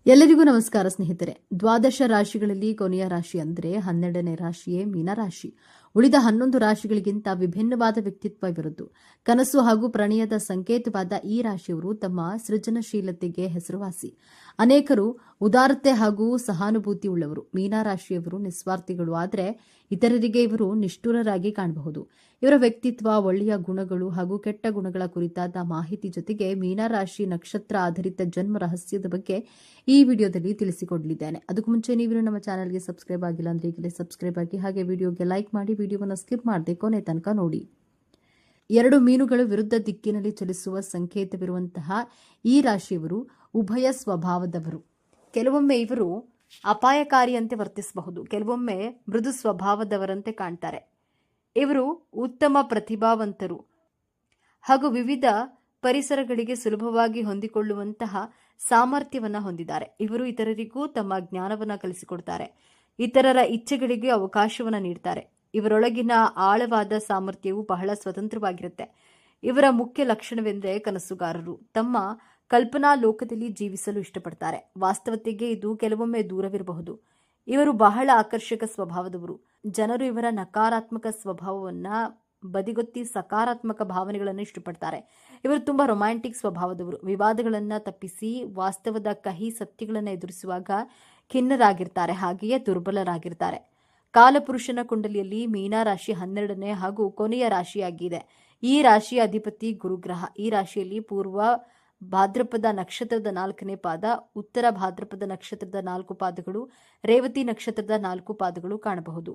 ಎಲ್ಲರಿಗೂ ನಮಸ್ಕಾರ ಸ್ನೇಹಿತರೆ. ದ್ವಾದಶ ರಾಶಿಗಳಲ್ಲಿ ಕೊನೆಯ ರಾಶಿ ಅಂದರೆ 12ನೇ ರಾಶಿಯೇ ಮೀನರಾಶಿ. ಉಳಿದ 11 ರಾಶಿಗಳಿಗಿಂತ ವಿಭಿನ್ನವಾದ ವ್ಯಕ್ತಿತ್ವ ಇವರದ್ದು. ಕನಸು ಹಾಗೂ ಪ್ರಣಯದ ಸಂಕೇತವಾದ ಈ ರಾಶಿಯವರು ತಮ್ಮ ಸೃಜನಶೀಲತೆಗೆ ಹೆಸರುವಾಸಿ. ಅನೇಕರು ಉದಾರತೆ ಹಾಗೂ ಸಹಾನುಭೂತಿ ಉಳ್ಳವರು. ಮೀನರಾಶಿಯವರು ನಿಸ್ವಾರ್ಥಿಗಳು, ಆದರೆ ಇತರರಿಗೆ ಇವರು ನಿಷ್ಠುರರಾಗಿ ಕಾಣಬಹುದು. ಇವರ ವ್ಯಕ್ತಿತ್ವ, ಒಳ್ಳೆಯ ಗುಣಗಳು ಹಾಗೂ ಕೆಟ್ಟ ಗುಣಗಳ ಕುರಿತಾದ ಮಾಹಿತಿ ಜೊತೆಗೆ ಮೀನರಾಶಿ ನಕ್ಷತ್ರ ಆಧಾರಿತ ಜನ್ಮ ರಹಸ್ಯದ ಬಗ್ಗೆ ಈ ವಿಡಿಯೋದಲ್ಲಿ ತಿಳಿಸಿಕೊಡಲಿದ್ದೇನೆ. ಅದಕ್ಕೂ ಮುಂಚೆ ನೀವು ನಮ್ಮ ಚಾನೆಲ್ಗೆ ಸಬ್ಸ್ಕ್ರೈಬ್ ಆಗಿಲ್ಲ ಅಂದ್ರೆ ಈಗಲೇ ಸಬ್ಸ್ಕ್ರೈಬ್ ಆಗಿ, ಹಾಗೆ ವಿಡಿಯೋಗೆ ಲೈಕ್ ಮಾಡಿ, ವಿಡಿಯೋವನ್ನು ಸ್ಕಿಪ್ ಮಾಡದೆ ಕೊನೆ ತನಕ ನೋಡಿ. 2 ಮೀನುಗಳು ವಿರುದ್ಧ ದಿಕ್ಕಿನಲ್ಲಿ ಚಲಿಸುವ ಸಂಕೇತವಿರುವಂತಹ ಈ ರಾಶಿಯವರು ಉಭಯ ಸ್ವಭಾವದವರು. ಕೆಲವೊಮ್ಮೆ ಇವರು ಅಪಾಯಕಾರಿಯಂತೆ ವರ್ತಿಸಬಹುದು, ಕೆಲವೊಮ್ಮೆ ಮೃದು ಸ್ವಭಾವದವರಂತೆ ಕಾಣ್ತಾರೆ. ಇವರು ಉತ್ತಮ ಪ್ರತಿಭಾವಂತರು ಹಾಗೂ ವಿವಿಧ ಪರಿಸರಗಳಿಗೆ ಸುಲಭವಾಗಿ ಹೊಂದಿಕೊಳ್ಳುವಂತಹ ಸಾಮರ್ಥ್ಯವನ್ನು ಹೊಂದಿದ್ದಾರೆ. ಇವರು ಇತರರಿಗೂ ತಮ್ಮ ಜ್ಞಾನವನ್ನು ಕಲಿಸಿಕೊಡ್ತಾರೆ, ಇತರರ ಇಚ್ಛೆಗಳಿಗೆ ಅವಕಾಶವನ್ನು ನೀಡ್ತಾರೆ. ಇವರೊಳಗಿನ ಆಳವಾದ ಸಾಮರ್ಥ್ಯವು ಬಹಳ ಸ್ವತಂತ್ರವಾಗಿರುತ್ತೆ. ಇವರ ಮುಖ್ಯ ಲಕ್ಷಣವೆಂದರೆ ಕನಸುಗಾರರು. ತಮ್ಮ ಕಲ್ಪನಾ ಲೋಕದಲ್ಲಿ ಜೀವಿಸಲು ಇಷ್ಟಪಡ್ತಾರೆ. ವಾಸ್ತವತೆಗೆ ಇದು ಕೆಲವೊಮ್ಮೆ ದೂರವಿರಬಹುದು. ಇವರು ಬಹಳ ಆಕರ್ಷಕ ಸ್ವಭಾವದವರು. ಜನರು ಇವರ ನಕಾರಾತ್ಮಕ ಸ್ವಭಾವವನ್ನ ಬದಿಗೊತ್ತಿ ಸಕಾರಾತ್ಮಕ ಭಾವನೆಗಳನ್ನು ಇಷ್ಟಪಡ್ತಾರೆ. ಇವರು ತುಂಬಾ ರೊಮ್ಯಾಂಟಿಕ್ ಸ್ವಭಾವದವರು. ವಿವಾದಗಳನ್ನು ತಪ್ಪಿಸಿ ವಾಸ್ತವದ ಕಹಿ ಸತ್ಯಗಳನ್ನು ಎದುರಿಸುವಾಗ ಖಿನ್ನರಾಗಿರ್ತಾರೆ, ಹಾಗೆಯೇ ದುರ್ಬಲರಾಗಿರ್ತಾರೆ. ಕಾಲಪುರುಷನ ಕುಂಡಲಿಯಲ್ಲಿ ಮೀನರಾಶಿ 12ನೇ ಹಾಗೂ ಕೊನೆಯ ರಾಶಿಯಾಗಿದೆ. ಈ ರಾಶಿಯ ಅಧಿಪತಿ ಗುರುಗ್ರಹ. ಈ ರಾಶಿಯಲ್ಲಿ ಪೂರ್ವ ಭಾದ್ರಪದ ನಕ್ಷತ್ರದ 4ನೇ ಪಾದ, ಉತ್ತರ ಭಾದ್ರಪದ ನಕ್ಷತ್ರದ 4 ಪಾದಗಳು, ರೇವತಿ ನಕ್ಷತ್ರದ 4 ಪಾದಗಳು ಕಾಣಬಹುದು.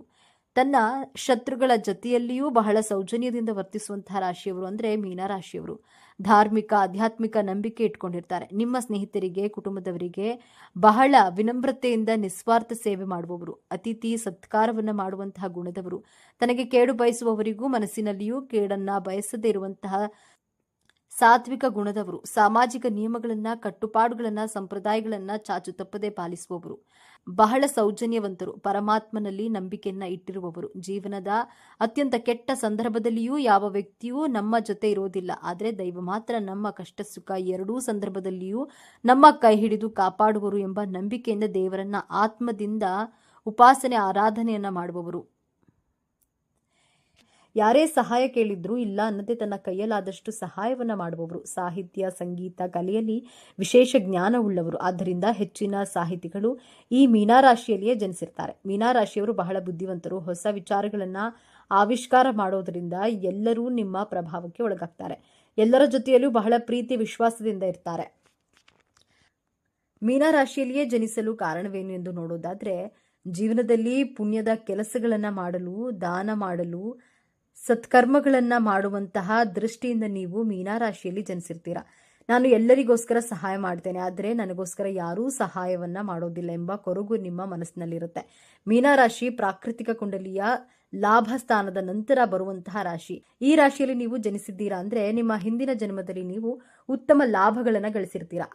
ತನ್ನ ಶತ್ರುಗಳ ಜೊತೆಯಲ್ಲಿಯೂ ಬಹಳ ಸೌಜನ್ಯದಿಂದ ವರ್ತಿಸುವಂತಹ ರಾಶಿಯವರು ಅಂದರೆ ಮೀನರಾಶಿಯವರು. ಧಾರ್ಮಿಕ, ಆಧ್ಯಾತ್ಮಿಕ ನಂಬಿಕೆ ಇಟ್ಕೊಂಡಿರ್ತಾರೆ. ನಿಮ್ಮ ಸ್ನೇಹಿತರಿಗೆ, ಕುಟುಂಬದವರಿಗೆ ಬಹಳ ವಿನಮ್ರತೆಯಿಂದ ನಿಸ್ವಾರ್ಥ ಸೇವೆ ಮಾಡುವವರು. ಅತಿಥಿ ಸತ್ಕಾರವನ್ನು ಮಾಡುವಂತಹ ಗುಣದವರು. ತನಗೆ ಕೇಡು ಬಯಸುವವರಿಗೂ ಮನಸ್ಸಿನಲ್ಲಿಯೂ ಕೇಡನ್ನ ಬಯಸದೇ ಇರುವಂತಹ ಸಾತ್ವಿಕ ಗುಣದವರು. ಸಾಮಾಜಿಕ ನಿಯಮಗಳನ್ನ, ಕಟ್ಟುಪಾಡುಗಳನ್ನ, ಸಂಪ್ರದಾಯಗಳನ್ನ ಚಾಚು ತಪ್ಪದೆ ಪಾಲಿಸುವವರು. ಬಹಳ ಸೌಜನ್ಯವಂತರು. ಪರಮಾತ್ಮನಲ್ಲಿ ನಂಬಿಕೆಯನ್ನ ಇಟ್ಟಿರುವವರು. ಜೀವನದ ಅತ್ಯಂತ ಕೆಟ್ಟ ಸಂದರ್ಭದಲ್ಲಿಯೂ ಯಾವ ವ್ಯಕ್ತಿಯೂ ನಮ್ಮ ಜೊತೆ ಇರೋದಿಲ್ಲ, ಆದರೆ ದೈವ ಮಾತ್ರ ನಮ್ಮ ಕಷ್ಟ ಸುಖ ಎರಡೂ ಸಂದರ್ಭದಲ್ಲಿಯೂ ನಮ್ಮ ಕೈ ಹಿಡಿದು ಕಾಪಾಡುವರು ಎಂಬ ನಂಬಿಕೆಯಿಂದ ದೇವರನ್ನ ಆತ್ಮದಿಂದ ಉಪಾಸನೆ, ಆರಾಧನೆಯನ್ನ ಮಾಡುವವರು. ಯಾರೇ ಸಹಾಯ ಕೇಳಿದ್ರೂ ಇಲ್ಲ ಅನ್ನದೇ ತನ್ನ ಕೈಯಲ್ಲಾದಷ್ಟು ಸಹಾಯವನ್ನ ಮಾಡುವವರು. ಸಾಹಿತ್ಯ, ಸಂಗೀತ, ಕಲೆಯಲ್ಲಿ ವಿಶೇಷ ಜ್ಞಾನವುಳ್ಳವರು. ಆದ್ದರಿಂದ ಹೆಚ್ಚಿನ ಸಾಹಿತಿಗಳು ಈ ಮೀನರಾಶಿಯಲ್ಲಿಯೇ ಜನಿಸಿರ್ತಾರೆ. ಮೀನರಾಶಿಯವರು ಬಹಳ ಬುದ್ಧಿವಂತರು. ಹೊಸ ವಿಚಾರಗಳನ್ನ ಆವಿಷ್ಕಾರ ಮಾಡೋದ್ರಿಂದ ಎಲ್ಲರೂ ನಿಮ್ಮ ಪ್ರಭಾವಕ್ಕೆ ಒಳಗಾಗ್ತಾರೆ. ಎಲ್ಲರ ಜೊತೆಯಲ್ಲೂ ಬಹಳ ಪ್ರೀತಿ, ವಿಶ್ವಾಸದಿಂದ ಇರ್ತಾರೆ. ಮೀನರಾಶಿಯಲ್ಲಿಯೇ ಜನಿಸಲು ಕಾರಣವೇನು ಎಂದು ನೋಡೋದಾದ್ರೆ, ಜೀವನದಲ್ಲಿ ಪುಣ್ಯದ ಕೆಲಸಗಳನ್ನ ಮಾಡಲು, ದಾನ ಮಾಡಲು, ಸತ್ಕರ್ಮಗಳನ್ನ ಮಾಡುವಂತಹ ದೃಷ್ಟಿಯಿಂದ ನೀವು ಮೀನರಾಶಿಯಲ್ಲಿ ಜನಿಸಿರ್ತೀರಾ. ನಾನು ಎಲ್ಲರಿಗೋಸ್ಕರ ಸಹಾಯ ಮಾಡ್ತೇನೆ, ಆದರೆ ನನಗೋಸ್ಕರ ಯಾರೂ ಸಹಾಯವನ್ನ ಮಾಡೋದಿಲ್ಲ ಎಂಬ ಕೊರಗು ನಿಮ್ಮ ಮನಸ್ಸಿನಲ್ಲಿರುತ್ತೆ. ಮೀನರಾಶಿ ಪ್ರಾಕೃತಿಕ ಕುಂಡಲಿಯ ಲಾಭ ಸ್ಥಾನದ ನಂತರ ಬರುವಂತಹ ರಾಶಿ. ಈ ರಾಶಿಯಲ್ಲಿ ನೀವು ಜನಿಸಿದ್ದೀರಾ ಅಂದ್ರೆ ನಿಮ್ಮ ಹಿಂದಿನ ಜನ್ಮದಲ್ಲಿ ನೀವು ಉತ್ತಮ ಲಾಭಗಳನ್ನ ಗಳಿಸಿರ್ತೀರಾ.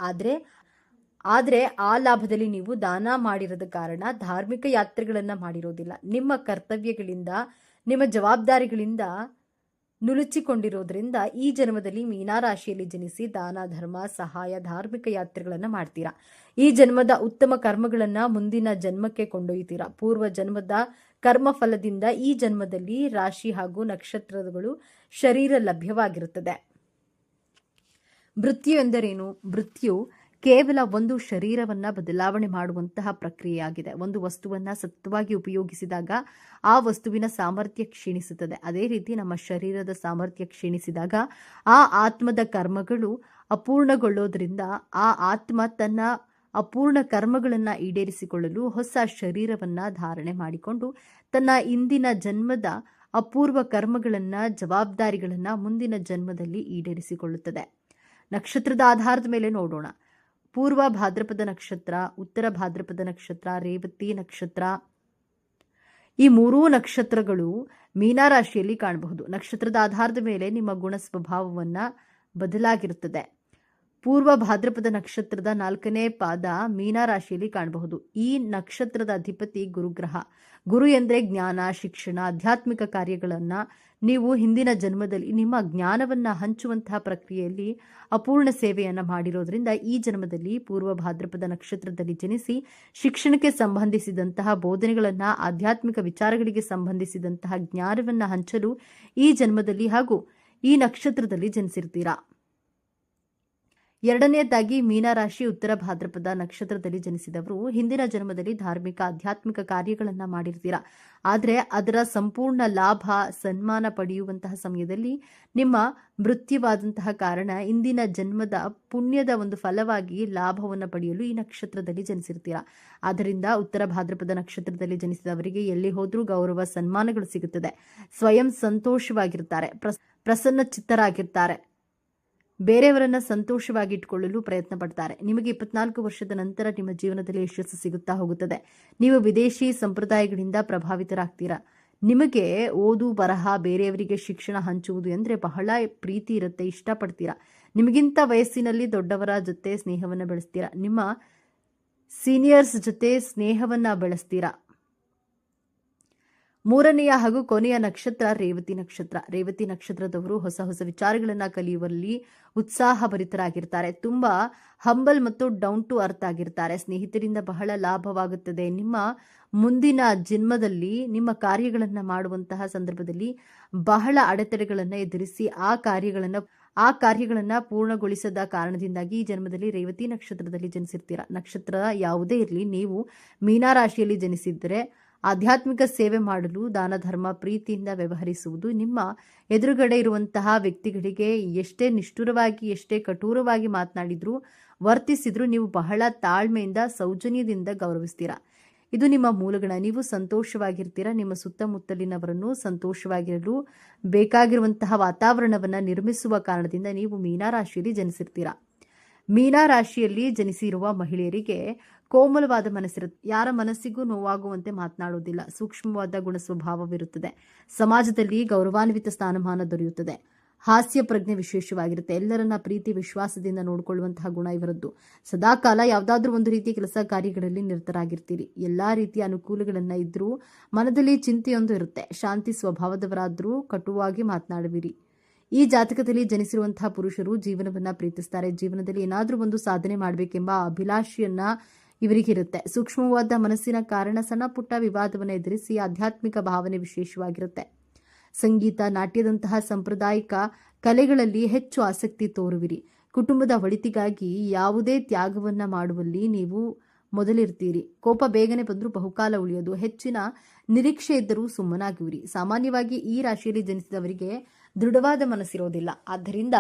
ಆದ್ರೆ ಆ ಲಾಭದಲ್ಲಿ ನೀವು ದಾನ ಮಾಡಿರದ ಕಾರಣ ಧಾರ್ಮಿಕ ಯಾತ್ರೆಗಳನ್ನ ಮಾಡಿರೋದಿಲ್ಲ. ನಿಮ್ಮ ಕರ್ತವ್ಯಗಳಿಂದ, ನಿಮ್ಮ ಜವಾಬ್ದಾರಿಗಳಿಂದ ನುಲುಚಿಕೊಂಡಿರೋದ್ರಿಂದ ಈ ಜನ್ಮದಲ್ಲಿ ಮೀನರಾಶಿಯಲ್ಲಿ ಜನಿಸಿ ದಾನ, ಧರ್ಮ, ಸಹಾಯ, ಧಾರ್ಮಿಕ ಯಾತ್ರೆಗಳನ್ನ ಮಾಡ್ತೀರಾ. ಈ ಜನ್ಮದ ಉತ್ತಮ ಕರ್ಮಗಳನ್ನ ಮುಂದಿನ ಜನ್ಮಕ್ಕೆ ಕೊಂಡೊಯ್ತೀರಾ. ಪೂರ್ವ ಜನ್ಮದ ಕರ್ಮ ಫಲದಿಂದ ಈ ಜನ್ಮದಲ್ಲಿ ರಾಶಿ ಹಾಗೂ ನಕ್ಷತ್ರಗಳು ಶರೀರ ಲಭ್ಯವಾಗಿರುತ್ತದೆ. ಮೃತ್ಯು ಎಂದರೇನು? ಮೃತ್ಯು ಕೇವಲ ಒಂದು ಶರೀರವನ್ನ ಬದಲಾವಣೆ ಮಾಡುವಂತಹ ಪ್ರಕ್ರಿಯೆಯಾಗಿದೆ. ಒಂದು ವಸ್ತುವನ್ನ ಸತತವಾಗಿ ಉಪಯೋಗಿಸಿದಾಗ ಆ ವಸ್ತುವಿನ ಸಾಮರ್ಥ್ಯ ಕ್ಷೀಣಿಸುತ್ತದೆ. ಅದೇ ರೀತಿ ನಮ್ಮ ಶರೀರದ ಸಾಮರ್ಥ್ಯ ಕ್ಷೀಣಿಸಿದಾಗ ಆ ಆತ್ಮದ ಕರ್ಮಗಳು ಅಪೂರ್ಣಗೊಳ್ಳೋದ್ರಿಂದ ಆ ಆತ್ಮ ತನ್ನ ಅಪೂರ್ಣ ಕರ್ಮಗಳನ್ನ ಈಡೇರಿಸಿಕೊಳ್ಳಲು ಹೊಸ ಶರೀರವನ್ನ ಧಾರಣೆ ಮಾಡಿಕೊಂಡು ತನ್ನ ಇಂದಿನ ಜನ್ಮದ ಅಪೂರ್ವ ಕರ್ಮಗಳನ್ನ, ಜವಾಬ್ದಾರಿಗಳನ್ನ ಮುಂದಿನ ಜನ್ಮದಲ್ಲಿ ಈಡೇರಿಸಿಕೊಳ್ಳುತ್ತದೆ. ನಕ್ಷತ್ರದ ಆಧಾರದ ಮೇಲೆ ನೋಡೋಣ. ಪೂರ್ವ ಭಾದ್ರಪದ ನಕ್ಷತ್ರ, ಉತ್ತರ ಭಾದ್ರಪದ ನಕ್ಷತ್ರ, ರೇವತಿ ನಕ್ಷತ್ರ, ಈ 3 ನಕ್ಷತ್ರಗಳು ಮೀನರಾಶಿಯಲ್ಲಿ ಕಾಣಬಹುದು. ನಕ್ಷತ್ರದ ಆಧಾರದ ಮೇಲೆ ನಿಮ್ಮ ಗುಣ ಸ್ವಭಾವವನ್ನ ಬದಲಾಗಿರುತ್ತದೆ. ಪೂರ್ವ ಭಾದ್ರಪದ ನಕ್ಷತ್ರದ 4ನೇ ಪಾದ ಮೀನರಾಶಿಯಲ್ಲಿ ಕಾಣಬಹುದು. ಈ ನಕ್ಷತ್ರದ ಅಧಿಪತಿ ಗುರುಗ್ರಹ. ಗುರು ಎಂದರೆ ಜ್ಞಾನ, ಶಿಕ್ಷಣ, ಆಧ್ಯಾತ್ಮಿಕ ಕಾರ್ಯಗಳನ್ನ ನೀವು ಹಿಂದಿನ ಜನ್ಮದಲ್ಲಿ ನಿಮ್ಮ ಜ್ಞಾನವನ್ನ ಹಂಚುವಂತಹ ಪ್ರಕ್ರಿಯೆಯಲ್ಲಿ ಅಪೂರ್ಣ ಸೇವೆಯನ್ನ ಮಾಡಿರೋದ್ರಿಂದ ಈ ಜನ್ಮದಲ್ಲಿ ಪೂರ್ವ ಭಾದ್ರಪದ ನಕ್ಷತ್ರದಲ್ಲಿ ಜನಿಸಿ ಶಿಕ್ಷಣಕ್ಕೆ ಸಂಬಂಧಿಸಿದಂತಹ ಬೋಧನೆಗಳನ್ನ, ಆಧ್ಯಾತ್ಮಿಕ ವಿಚಾರಗಳಿಗೆ ಸಂಬಂಧಿಸಿದಂತಹ ಜ್ಞಾನವನ್ನ ಹಂಚಲು ಈ ಜನ್ಮದಲ್ಲಿ ಹಾಗೂ ಈ ನಕ್ಷತ್ರದಲ್ಲಿ ಜನಿಸಿರ್ತೀರಾ. ಎರಡನೆಯದಾಗಿ ಮೀನರಾಶಿ ಉತ್ತರ ಭಾದ್ರಪದ ನಕ್ಷತ್ರದಲ್ಲಿ ಜನಿಸಿದವರು ಹಿಂದಿನ ಜನ್ಮದಲ್ಲಿ ಧಾರ್ಮಿಕ ಆಧ್ಯಾತ್ಮಿಕ ಕಾರ್ಯಗಳನ್ನು ಮಾಡಿರ್ತೀರಾ. ಆದರೆ ಅದರ ಸಂಪೂರ್ಣ ಲಾಭ ಸನ್ಮಾನ ಪಡೆಯುವಂತಹ ಸಮಯದಲ್ಲಿ ನಿಮ್ಮ ಮೃತ್ಯುವಾದಂತಹ ಕಾರಣ ಇಂದಿನ ಜನ್ಮದ ಪುಣ್ಯದ ಒಂದು ಫಲವಾಗಿ ಲಾಭವನ್ನು ಪಡೆಯಲು ಈ ನಕ್ಷತ್ರದಲ್ಲಿ ಜನಿಸಿರ್ತೀರಾ. ಆದ್ದರಿಂದ ಉತ್ತರ ಭಾದ್ರಪದ ನಕ್ಷತ್ರದಲ್ಲಿ ಜನಿಸಿದವರಿಗೆ ಎಲ್ಲಿ ಹೋದ್ರೂ ಗೌರವ ಸನ್ಮಾನಗಳು ಸಿಗುತ್ತದೆ. ಸ್ವಯಂ ಸಂತೋಷವಾಗಿರ್ತಾರೆ, ಪ್ರಸನ್ನ ಚಿತ್ತರಾಗಿರ್ತಾರೆ, ಬೇರೆಯವರನ್ನ ಸಂತೋಷವಾಗಿ ಇಟ್ಕೊಳ್ಳಲು ಪ್ರಯತ್ನ ಪಡ್ತಾರೆ. ನಿಮಗೆ 24 ವರ್ಷದ ನಂತರ ನಿಮ್ಮ ಜೀವನದಲ್ಲಿ ಯಶಸ್ಸು ಸಿಗುತ್ತಾ ಹೋಗುತ್ತದೆ. ನೀವು ವಿದೇಶಿ ಸಂಪ್ರದಾಯಗಳಿಂದ ಪ್ರಭಾವಿತರಾಗ್ತೀರಾ. ನಿಮಗೆ ಓದು ಬರಹ, ಬೇರೆಯವರಿಗೆ ಶಿಕ್ಷಣ ಹಂಚುವುದು ಅಂದರೆ ಬಹಳ ಪ್ರೀತಿ ಇರುತ್ತೆ, ಇಷ್ಟಪಡ್ತೀರಾ. ನಿಮಗಿಂತ ವಯಸ್ಸಿನಲ್ಲಿ ದೊಡ್ಡವರ ಜೊತೆ ಸ್ನೇಹವನ್ನು ಬೆಳೆಸ್ತೀರಾ. ನಿಮ್ಮ ಸೀನಿಯರ್ಸ್ ಜೊತೆ ಸ್ನೇಹವನ್ನ ಬೆಳೆಸ್ತೀರಾ. ಮೂರನೆಯ ಹಾಗೂ ಕೊನೆಯ ನಕ್ಷತ್ರ ರೇವತಿ ನಕ್ಷತ್ರ. ರೇವತಿ ನಕ್ಷತ್ರದವರು ಹೊಸ ಹೊಸ ವಿಚಾರಗಳನ್ನು ಕಲಿಯುವಲ್ಲಿ ಉತ್ಸಾಹಭರಿತರಾಗಿರ್ತಾರೆ. ತುಂಬಾ ಹಂಬಲ್ ಮತ್ತು ಡೌನ್ ಟು ಅರ್ತ್ ಆಗಿರ್ತಾರೆ. ಸ್ನೇಹಿತರಿಂದ ಬಹಳ ಲಾಭವಾಗುತ್ತದೆ. ನಿಮ್ಮ ಮುಂದಿನ ಜನ್ಮದಲ್ಲಿ ನಿಮ್ಮ ಕಾರ್ಯಗಳನ್ನು ಮಾಡುವಂತಹ ಸಂದರ್ಭದಲ್ಲಿ ಬಹಳ ಅಡೆತಡೆಗಳನ್ನು ಎದುರಿಸಿ ಆ ಕಾರ್ಯಗಳನ್ನು ಪೂರ್ಣಗೊಳಿಸದ ಕಾರಣದಿಂದಾಗಿ ಈ ಜನ್ಮದಲ್ಲಿ ರೇವತಿ ನಕ್ಷತ್ರದಲ್ಲಿ ಜನಿಸಿರ್ತೀರಾ. ನಕ್ಷತ್ರ ಯಾವುದೇ ಇರಲಿ, ನೀವು ಮೀನರಾಶಿಯಲ್ಲಿ ಜನಿಸಿದ್ದರೆ ಆಧ್ಯಾತ್ಮಿಕ ಸೇವೆ ಮಾಡಲು ದಾನ ಧರ್ಮ ಪ್ರೀತಿಯಿಂದ ವ್ಯವಹರಿಸುವುದು, ನಿಮ್ಮ ಎದುರುಗಡೆ ಇರುವಂತಹ ವ್ಯಕ್ತಿಗಳಿಗೆ ಎಷ್ಟೇ ನಿಷ್ಠುರವಾಗಿ ಎಷ್ಟೇ ಕಠೋರವಾಗಿ ಮಾತನಾಡಿದ್ರೂ ವರ್ತಿಸಿದ್ರೂ ನೀವು ಬಹಳ ತಾಳ್ಮೆಯಿಂದ ಸೌಜನ್ಯದಿಂದ ಗೌರವಿಸ್ತೀರಾ. ಇದು ನಿಮ್ಮ ಮೂಲಗುಣ. ನೀವು ಸಂತೋಷವಾಗಿರ್ತೀರಾ. ನಿಮ್ಮ ಸುತ್ತಮುತ್ತಲಿನವರನ್ನು ಸಂತೋಷವಾಗಿರಲು ಬೇಕಾಗಿರುವಂತಹ ವಾತಾವರಣವನ್ನು ನಿರ್ಮಿಸುವ ಕಾರಣದಿಂದ ನೀವು ಮೀನರಾಶಿಯಲ್ಲಿ ಜನಿಸಿರ್ತೀರಾ. ಮೀನರಾಶಿಯಲ್ಲಿ ಜನಿಸಿರುವ ಮಹಿಳೆಯರಿಗೆ ಕೋಮಲವಾದ ಮನಸ್ಸಿರುತ್ತೆ. ಯಾರ ಮನಸ್ಸಿಗೂ ನೋವಾಗುವಂತೆ ಮಾತನಾಡುವುದಿಲ್ಲ. ಸೂಕ್ಷ್ಮವಾದ ಗುಣ ಸ್ವಭಾವವಿರುತ್ತದೆ. ಸಮಾಜದಲ್ಲಿ ಗೌರವಾನ್ವಿತ ಸ್ಥಾನಮಾನ ದೊರೆಯುತ್ತದೆ. ಹಾಸ್ಯ ಪ್ರಜ್ಞೆ ವಿಶೇಷವಾಗಿರುತ್ತೆ. ಎಲ್ಲರನ್ನ ಪ್ರೀತಿ ವಿಶ್ವಾಸದಿಂದ ನೋಡಿಕೊಳ್ಳುವಂತಹ ಗುಣ ಇವರದ್ದು. ಸದಾಕಾಲ ಯಾವುದಾದ್ರೂ ಒಂದು ರೀತಿಯ ಕೆಲಸ ಕಾರ್ಯಗಳಲ್ಲಿ ನಿರತರಾಗಿರ್ತೀರಿ. ಎಲ್ಲಾ ರೀತಿಯ ಅನುಕೂಲಗಳನ್ನ ಇದ್ರೂ ಮನದಲ್ಲಿ ಚಿಂತೆಯೊಂದು ಇರುತ್ತೆ. ಶಾಂತಿ ಸ್ವಭಾವದವರಾದ್ರೂ ಕಟುವಾಗಿ ಮಾತನಾಡುವಿರಿ. ಈ ಜಾತಕದಲ್ಲಿ ಜನಿಸಿರುವಂತಹ ಪುರುಷರು ಜೀವನವನ್ನ ಪ್ರೀತಿಸ್ತಾರೆ. ಜೀವನದಲ್ಲಿ ಏನಾದರೂ ಒಂದು ಸಾಧನೆ ಮಾಡಬೇಕೆಂಬ ಅಭಿಲಾಷೆಯನ್ನ ಇವರಿಗಿರುತ್ತೆ. ಸೂಕ್ಷ್ಮವಾದ ಮನಸ್ಸಿನ ಕಾರಣ ಸಣ್ಣ ಪುಟ್ಟ ವಿವಾದವನ್ನು ಎದುರಿಸಿ ಆಧ್ಯಾತ್ಮಿಕ ಭಾವನೆ ವಿಶೇಷವಾಗಿರುತ್ತೆ. ಸಂಗೀತ, ನಾಟ್ಯದಂತಹ ಸಾಂಪ್ರದಾಯಿಕ ಕಲೆಗಳಲ್ಲಿ ಹೆಚ್ಚು ಆಸಕ್ತಿ ತೋರುವಿರಿ. ಕುಟುಂಬದ ಒಳಿತಿಗಾಗಿ ಯಾವುದೇ ತ್ಯಾಗವನ್ನ ಮಾಡುವಲ್ಲಿ ನೀವು ಮೊದಲಿರ್ತೀರಿ. ಕೋಪ ಬೇಗನೆ ಬಂದರೂ ಬಹುಕಾಲ ಉಳಿಯೋದು. ಹೆಚ್ಚಿನ ನಿರೀಕ್ಷೆ ಇದ್ದರೂ ಸುಮ್ಮನಾಗುವಿರಿ. ಸಾಮಾನ್ಯವಾಗಿ ಈ ರಾಶಿಯಲ್ಲಿ ಜನಿಸಿದವರಿಗೆ ದೃಢವಾದ ಮನಸ್ಸಿರೋದಿಲ್ಲ. ಆದ್ದರಿಂದ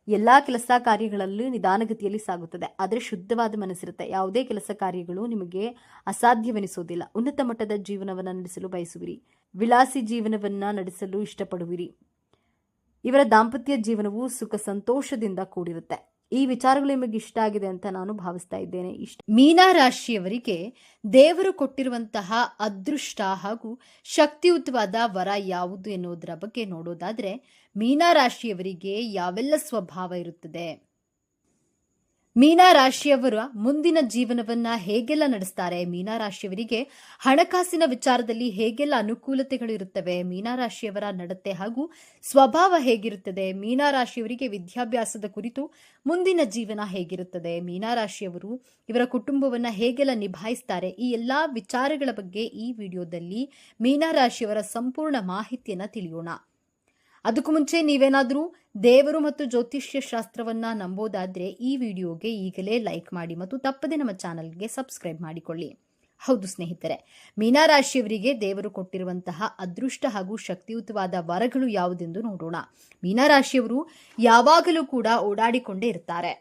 ಎಲ್ಲಾ ಕೆಲಸ ಕಾರ್ಯಗಳಲ್ಲೂ ನಿಧಾನಗತಿಯಲ್ಲಿ ಸಾಗುತ್ತದೆ. ಆದರೆ ಶುದ್ಧವಾದ ಮನಸ್ಸಿರುತ್ತೆ. ಯಾವುದೇ ಕೆಲಸ ಕಾರ್ಯಗಳು ನಿಮಗೆ ಅಸಾಧ್ಯವೆನಿಸೋದಿಲ್ಲ. ಉನ್ನತ ಮಟ್ಟದ ಜೀವನವನ್ನು ನಡೆಸಲು ಬಯಸುವಿರಿ. ವಿಲಾಸಿ ಜೀವನವನ್ನ ನಡೆಸಲು ಇಷ್ಟಪಡುವಿರಿ. ಇವರ ದಾಂಪತ್ಯ ಜೀವನವು ಸುಖ ಸಂತೋಷದಿಂದ ಕೂಡಿರುತ್ತೆ. ಈ ವಿಚಾರಗಳು ನಿಮಗೆ ಇಷ್ಟ ಆಗಿದೆ ಅಂತ ನಾನು ಭಾವಿಸ್ತಾ ಇದ್ದೇನೆ. ಮೀನರಾಶಿಯವರಿಗೆ ದೇವರು ಕೊಟ್ಟಿರುವಂತಹ ಅದೃಷ್ಟ ಹಾಗೂ ಶಕ್ತಿಯುತವಾದ ವರ ಯಾವುದು ಎನ್ನುವುದರ ಬಗ್ಗೆ ನೋಡೋದಾದ್ರೆ, ಮೀನರಾಶಿಯವರಿಗೆ ಯಾವೆಲ್ಲ ಸ್ವಭಾವ ಇರುತ್ತದೆ, ಮೀನರಾಶಿಯವರ ಮುಂದಿನ ಜೀವನವನ್ನ ಹೇಗೆಲ್ಲ ನಡೆಸ್ತಾರೆ, ಮೀನರಾಶಿಯವರಿಗೆ ಹಣಕಾಸಿನ ವಿಚಾರದಲ್ಲಿ ಹೇಗೆಲ್ಲ ಅನುಕೂಲತೆಗಳು ಇರುತ್ತವೆ, ಮೀನರಾಶಿಯವರ ನಡತೆ ಹಾಗೂ ಸ್ವಭಾವ ಹೇಗಿರುತ್ತದೆ, ಮೀನರಾಶಿಯವರಿಗೆ ವಿದ್ಯಾಭ್ಯಾಸದ ಕುರಿತು ಮುಂದಿನ ಜೀವನ ಹೇಗಿರುತ್ತದೆ, ಮೀನರಾಶಿಯವರು ಇವರ ಕುಟುಂಬವನ್ನ ಹೇಗೆಲ್ಲ ನಿಭಾಯಿಸ್ತಾರೆ, ಈ ಎಲ್ಲಾ ವಿಚಾರಗಳ ಬಗ್ಗೆ ಈ ವಿಡಿಯೋದಲ್ಲಿ ಮೀನರಾಶಿಯವರ ಸಂಪೂರ್ಣ ಮಾಹಿತಿಯನ್ನ ತಿಳಿಯೋಣ. ಅದಕ್ಕೂ ಮುಂಚೆ ನೀವೇನಾದರೂ ದೇವರು ಮತ್ತು ಜ್ಯೋತಿಷ್ಯ ಶಾಸ್ತ್ರವನ್ನ ನಂಬೋದಾದ್ರೆ ಈ ವಿಡಿಯೋಗೆ ಈಗಲೇ ಲೈಕ್ ಮಾಡಿ ಮತ್ತು ತಪ್ಪದೆ ನಮ್ಮ ಚಾನಲ್ಗೆ ಸಬ್ಸ್ಕ್ರೈಬ್ ಮಾಡಿಕೊಳ್ಳಿ. ಹೌದು ಸ್ನೇಹಿತರೆ, ಮೀನರಾಶಿಯವರಿಗೆ ದೇವರು ಕೊಟ್ಟಿರುವಂತಹ ಅದೃಷ್ಟ ಹಾಗೂ ಶಕ್ತಿಯುತವಾದ ವರಗಳು ಯಾವುದೆಂದು ನೋಡೋಣ. ಮೀನರಾಶಿಯವರು ಯಾವಾಗಲೂ ಕೂಡ ಓಡಾಡಿಕೊಂಡೇ ಇರ್ತಾರೆ.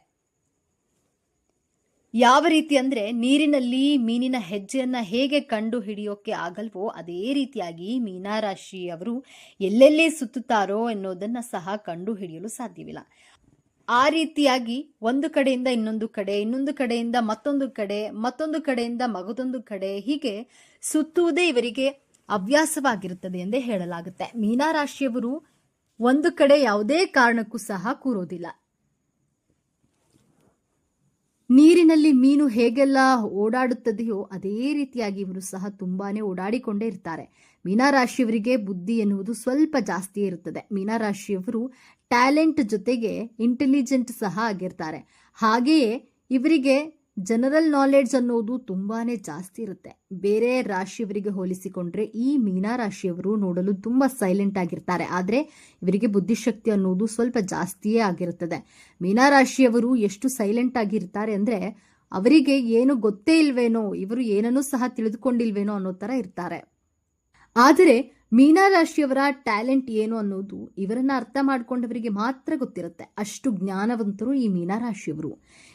ಯಾವ ರೀತಿ ಅಂದ್ರೆ, ನೀರಿನಲ್ಲಿ ಮೀನಿನ ಹೆಜ್ಜೆಯನ್ನ ಹೇಗೆ ಕಂಡು ಹಿಡಿಯೋಕೆ ಆಗಲ್ವೋ ಅದೇ ರೀತಿಯಾಗಿ ಮೀನರಾಶಿಯವರು ಎಲ್ಲೆಲ್ಲಿ ಸುತ್ತುತ್ತಾರೋ ಎನ್ನುವುದನ್ನ ಸಹ ಕಂಡು ಹಿಡಿಯಲು ಸಾಧ್ಯವಿಲ್ಲ. ಆ ರೀತಿಯಾಗಿ ಒಂದು ಕಡೆಯಿಂದ ಇನ್ನೊಂದು ಕಡೆ, ಇನ್ನೊಂದು ಕಡೆಯಿಂದ ಮತ್ತೊಂದು ಕಡೆ, ಮತ್ತೊಂದು ಕಡೆಯಿಂದ ಮಗದೊಂದು ಕಡೆ, ಹೀಗೆ ಸುತ್ತುವುದೇ ಇವರಿಗೆ ಹವ್ಯಾಸವಾಗಿರುತ್ತದೆ ಎಂದೇ ಹೇಳಲಾಗುತ್ತೆ. ಮೀನರಾಶಿಯವರು ಒಂದು ಕಡೆ ಯಾವುದೇ ಕಾರಣಕ್ಕೂ ಸಹ ಕೂರೋದಿಲ್ಲ. ನೀರಿನಲ್ಲಿ ಮೀನು ಹೇಗೆಲ್ಲ ಓಡಾಡುತ್ತದೆಯೋ ಅದೇ ರೀತಿಯಾಗಿ ಇವರು ಸಹ ತುಂಬಾನೇ ಓಡಾಡಿಕೊಂಡೇ ಇರ್ತಾರೆ. ಮೀನರಾಶಿಯವರಿಗೆ ಬುದ್ಧಿ ಎನ್ನುವುದು ಸ್ವಲ್ಪ ಜಾಸ್ತಿಯೇ ಇರುತ್ತದೆ. ಮೀನರಾಶಿಯವರು ಟ್ಯಾಲೆಂಟ್ ಜೊತೆಗೆ ಇಂಟೆಲಿಜೆಂಟ್ ಸಹ ಆಗಿರ್ತಾರೆ. ಹಾಗೆಯೇ ಇವರಿಗೆ ಜನರಲ್ ನಾಲೆಡ್ಜ್ ಅನ್ನೋದು ತುಂಬಾನೇ ಜಾಸ್ತಿ ಇರುತ್ತೆ. ಬೇರೆ ರಾಶಿಯವರಿಗೆ ಹೋಲಿಸಿಕೊಂಡ್ರೆ ಈ ಮೀನರಾಶಿಯವರು ನೋಡಲು ತುಂಬಾ ಸೈಲೆಂಟ್ ಆಗಿರ್ತಾರೆ. ಆದರೆ ಇವರಿಗೆ ಬುದ್ಧಿಶಕ್ತಿ ಅನ್ನೋದು ಸ್ವಲ್ಪ ಜಾಸ್ತಿಯೇ ಆಗಿರುತ್ತದೆ. ಮೀನರಾಶಿಯವರು ಎಷ್ಟು ಸೈಲೆಂಟ್ ಆಗಿರ್ತಾರೆ ಅಂದ್ರೆ ಅವರಿಗೆ ಏನು ಗೊತ್ತೇ ಇಲ್ವೇನೋ, ಇವರು ಏನನ್ನೂ ಸಹ ತಿಳಿದುಕೊಂಡಿಲ್ವೇನೋ ಅನ್ನೋ ತರ ಇರ್ತಾರೆ. ಆದರೆ ಮೀನರಾಶಿಯವರ ಟ್ಯಾಲೆಂಟ್ ಏನು ಅನ್ನೋದು ಇವರನ್ನ ಅರ್ಥ ಮಾಡ್ಕೊಂಡವರಿಗೆ ಮಾತ್ರ ಗೊತ್ತಿರುತ್ತೆ. ಅಷ್ಟು ಜ್ಞಾನವಂತರು ಈ ಮೀನರಾಶಿಯವರು.